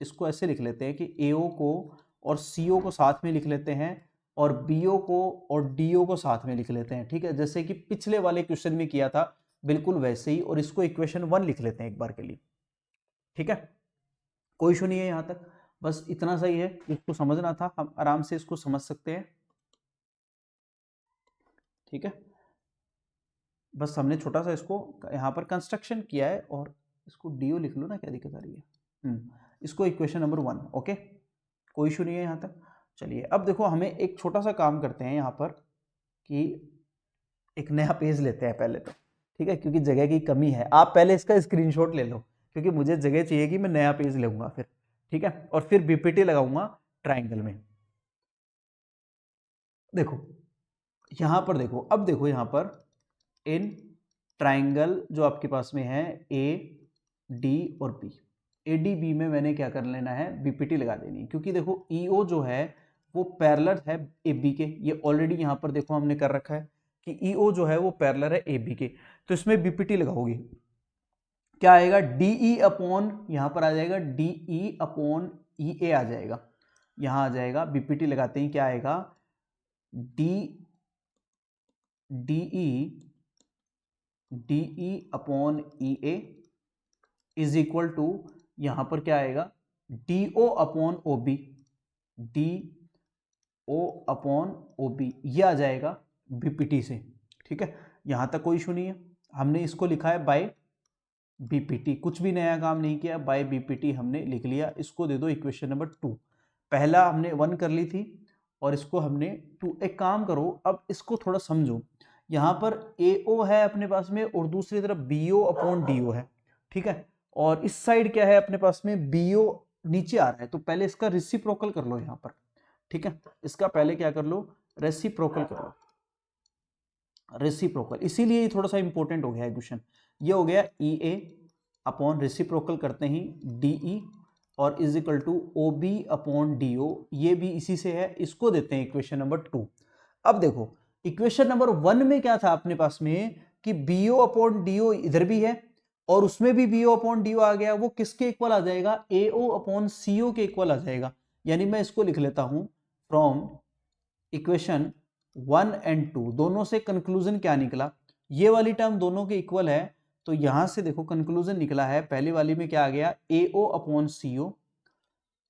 इसको ऐसे लिख लेते हैं कि ए ओ को और सी ओ को साथ में लिख लेते हैं, और बी ओ को और डी ओ को साथ में लिख लेते हैं, ठीक है, जैसे कि पिछले वाले क्वेश्चन में किया था बिल्कुल वैसे ही। और इसको इक्वेशन 1 लिख लेते हैं एक बार के लिए, ठीक है, कोई इशू नहीं है यहाँ तक, बस इतना सही है, इसको समझना था, हम आराम से इसको समझ सकते हैं, ठीक है। बस हमने छोटा सा इसको यहाँ पर कंस्ट्रक्शन किया है, और इसको डी ओ लिख लो ना, क्या दिक्कत आ रही है, इसको इक्वेशन नंबर 1, ओके, कोई इशू नहीं है यहाँ तक। चलिए अब देखो हमें एक छोटा सा काम करते हैं यहाँ पर कि एक नया पेज लेते हैं पहले तो, ठीक है, क्योंकि जगह की कमी है। आप पहले इसका स्क्रीनशॉट ले लो क्योंकि मुझे जगह चाहिए कि मैं नया पेज लूंगा फिर, ठीक है, और फिर बीपीटी लगाऊंगा ट्राइंगल में। देखो यहां पर देखो, अब देखो यहां पर इन ट्राइंगल जो आपके पास में है ए डी और बी, ए डी बी में मैंने क्या कर लेना है, बीपीटी लगा देनी, क्योंकि देखो ईओ जो है वो पैरेलल है ए बी के, ये ऑलरेडी यहां पर देखो हमने कर रखा है कि ईओ जो है वो पैरेलल है ए बी के, तो इसमें बीपीटी लगाओगी क्या आएगा, डीई अपॉन, यहां पर आ जाएगा डीई अपॉन ई ए आ जाएगा, यहां आ जाएगा, बीपीटी लगाते ही क्या आएगा, D DE DE upon E A is equal to, यहां पर क्या आएगा, D O upon O B, D O upon O B, ये आ जाएगा बीपीटी से, ठीक है, यहां तक कोई इशू नहीं है। हमने इसको लिखा है बाय बीपीटी, कुछ भी नया काम नहीं किया, बाय बीपीटी हमने लिख लिया। इसको दे दो इक्वेशन नंबर 2, पहला हमने 1 कर ली थी और इसको हमने 2। एक काम करो, अब इसको थोड़ा समझो, यहाँ पर AO है अपने पास में और दूसरी तरफ BO अपॉन DO है, ठीक है, और इस साइड क्या है अपने पास में, BO नीचे आ रहा है, तो पहले इसका रेसिप्रोकल कर लो यहाँ पर, ठीक है, इसका पहले क्या कर लो, रेसिप्रोकल कर लो, रेसिप्रोकल, इसीलिए ये थोड़ा सा इंपॉर्टेंट हो गया है क्वेश्चन। ये हो गया EA अपॉन रेसिप्रोकल करते ही DE और is equal to OB upon DO, ये भी इसी से है, इसको देते हैं इक्वेशन नंबर 2। अब देखो इक्वेशन नंबर 1 में क्या था अपने पास में कि BO अपॉन DO इधर भी है और उसमें भी BO अपॉन DO आ गया, वो किसके इक्वल आ जाएगा, AO अपॉन CO के इक्वल आ जाएगा। यानी मैं इसको लिख लेता हूं, फ्रॉम इक्वेशन 1 एंड 2 दोनों से कंक्लूजन क्या निकला, ये वाली टर्म दोनों के इक्वल है, तो यहां से देखो कंक्लूजन निकला है, पहली वाली में क्या आ गया, AO upon CO,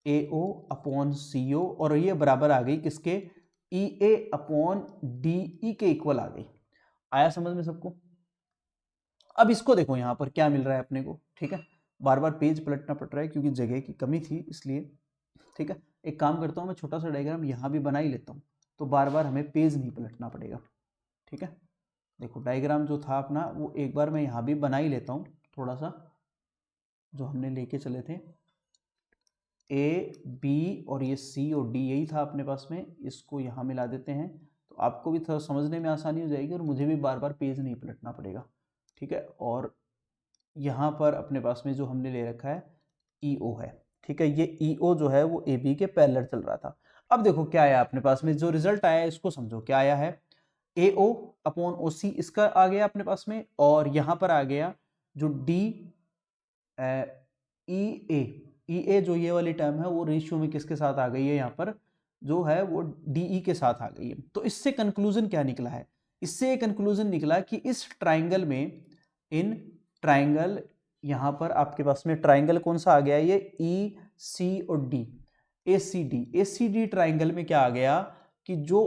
AO upon CO, और ये बराबर आ गई किसके, EA अपॉन DE के इक्वल आ गई। आया समझ में सबको। अब इसको देखो यहां पर क्या मिल रहा है अपने को, ठीक है, बार बार पेज पलटना पड़ रहा है क्योंकि जगह की कमी थी इसलिए, ठीक है, एक काम करता हूं मैं छोटा सा डायग्राम यहां भी बना ही लेता हूं, तो बार बार हमें पेज नहीं पलटना पड़ेगा, ठीक है। देखो डायग्राम जो था अपना वो एक बार मैं यहाँ भी बना ही लेता हूँ, थोड़ा सा जो हमने लेके चले थे, A B और ये C और D यही था अपने पास में, इसको यहाँ मिला देते हैं, तो आपको भी थोड़ा समझने में आसानी हो जाएगी और मुझे भी बार बार पेज नहीं पलटना पड़ेगा, ठीक है। और यहाँ पर अपने पास में जो हमने ले रखा है EO है, ठीक है, ये EO जो है वो AB के पैरेलल चल रहा था। अब देखो क्या आया अपने पास में, जो रिजल्ट आया है इसको समझो, क्या आया है, AO अपॉन OC इसका आ गया अपने पास में, और यहाँ पर आ गया जो EA जो ये वाली टर्म है वो रेशियो में किसके साथ आ गई है, यहाँ पर जो है वो DE के साथ आ गई है। तो इससे कंक्लूजन क्या निकला है, इससे कंक्लूजन निकला कि इस ट्राइंगल में, इन ट्राइंगल, यहाँ पर आपके पास में ट्राइंगल कौन सा आ गया, ये EC और D, ACD ट्राइंगल में क्या आ गया कि जो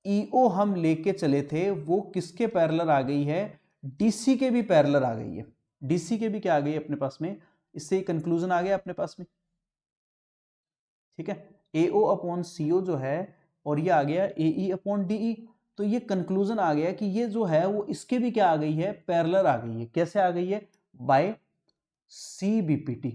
EO हम लेके चले थे वो किसके पैरेलल आ गई है, DC के भी पैरेलल आ गई है, DC के भी क्या आ गई अपने पास में, इससे कंक्लूजन आ गया अपने पास में, ठीक है, AO अपॉन CO जो है और ये आ गया AE अपॉन DE, तो ये कंक्लूजन आ गया कि ये जो है वो इसके भी क्या आ गई है, पैरेलल आ गई है। कैसे आ गई है, बाय CBPT,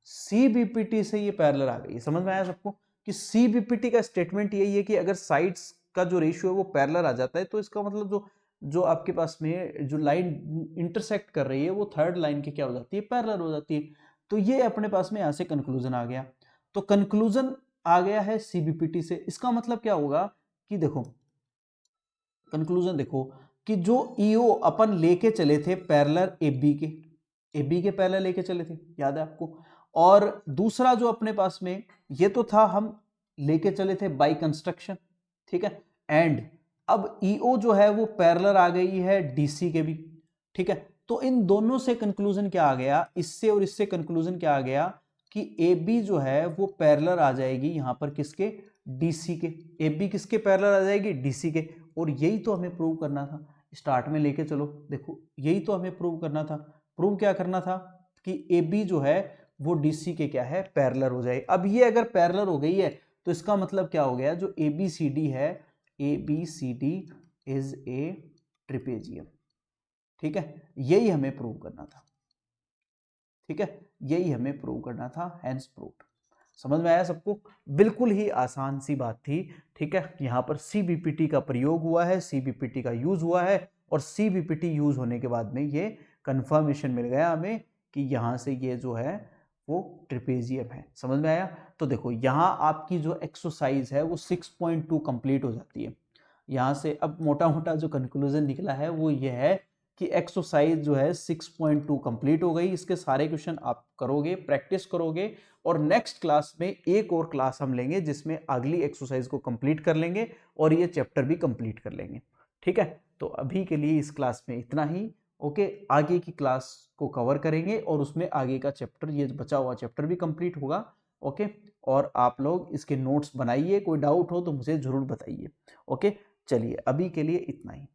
CBPT से ये पैरेलल आ गई है। समझ में आया सबको कि CBPT का स्टेटमेंट यही है कि अगर साइड्स का जो रेशियो है वो पैरेलल आ जाता है तो इसका मतलब जो जो आपके पास में जो लाइन इंटरसेक्ट कर रही है वो थर्ड लाइन की क्या हो जाती है, पैरेलल हो जाती है। तो ये अपने पास में यहाँ से कंक्लूजन आ गया, तो कंक्लूजन आ गया है CBPT से। इसका मतलब क्या होगा कि देखो कंक्लूजन देखो कि जो EO अपन लेके चले थे पैरेलल AB के पैरेलल लेके चले थे, याद है आपको, और दूसरा जो अपने पास में ये तो था हम लेके चले थे बाय कंस्ट्रक्शन, ठीक है, एंड अब EO जो है वो पैरेलल आ गई है DC के भी, ठीक है। तो इन दोनों से कंक्लूजन क्या आ गया, इससे और इससे कंक्लूजन क्या आ गया कि AB जो है वो पैरेलल आ जाएगी यहां पर किसके, DC के, AB किसके पैरेलल आ जाएगी, DC के। और यही तो हमें प्रूव करना था, स्टार्ट में लेके चलो, देखो यही तो हमें प्रूव करना था। प्रूव क्या करना था कि AB जो है वो DC के क्या है, पैरेलल हो जाए। अब ये अगर पैरेलल हो गई है तो इसका मतलब क्या हो गया, जो ABCD है, ABCD इज ए ट्रिपेजियम। ठीक है, यही हमें प्रूव करना था। ठीक है, यही हमें प्रूव करना था, हेंस प्रूव्ड। समझ में आया सबको? बिल्कुल ही आसान सी बात थी। ठीक है, यहाँ पर CBPT का प्रयोग हुआ है, CBPT का यूज हुआ है, और CBPT यूज होने के बाद में ये कंफर्मेशन मिल गया हमें कि यहाँ से ये जो है वो ट्रिपेजियम है। समझ में आया? तो देखो यहाँ आपकी जो एक्सरसाइज है वो 6.2 कंप्लीट हो जाती है। यहाँ से अब मोटा मोटा जो कंक्लूजन निकला है वो ये है कि एक्सरसाइज जो है 6.2 कंप्लीट हो गई। इसके सारे क्वेश्चन आप करोगे, प्रैक्टिस करोगे, और नेक्स्ट क्लास में एक और क्लास हम लेंगे जिसमें अगली एक्सरसाइज को कंप्लीट कर लेंगे और ये चैप्टर भी कंप्लीट कर लेंगे। ठीक है, तो अभी के लिए इस क्लास में इतना ही। ओके, आगे की क्लास को कवर करेंगे और उसमें आगे का चैप्टर, ये बचा हुआ चैप्टर भी कंप्लीट होगा। ओके, और आप लोग इसके नोट्स बनाइए, कोई डाउट हो तो मुझे जरूर बताइए। ओके, चलिए अभी के लिए इतना ही।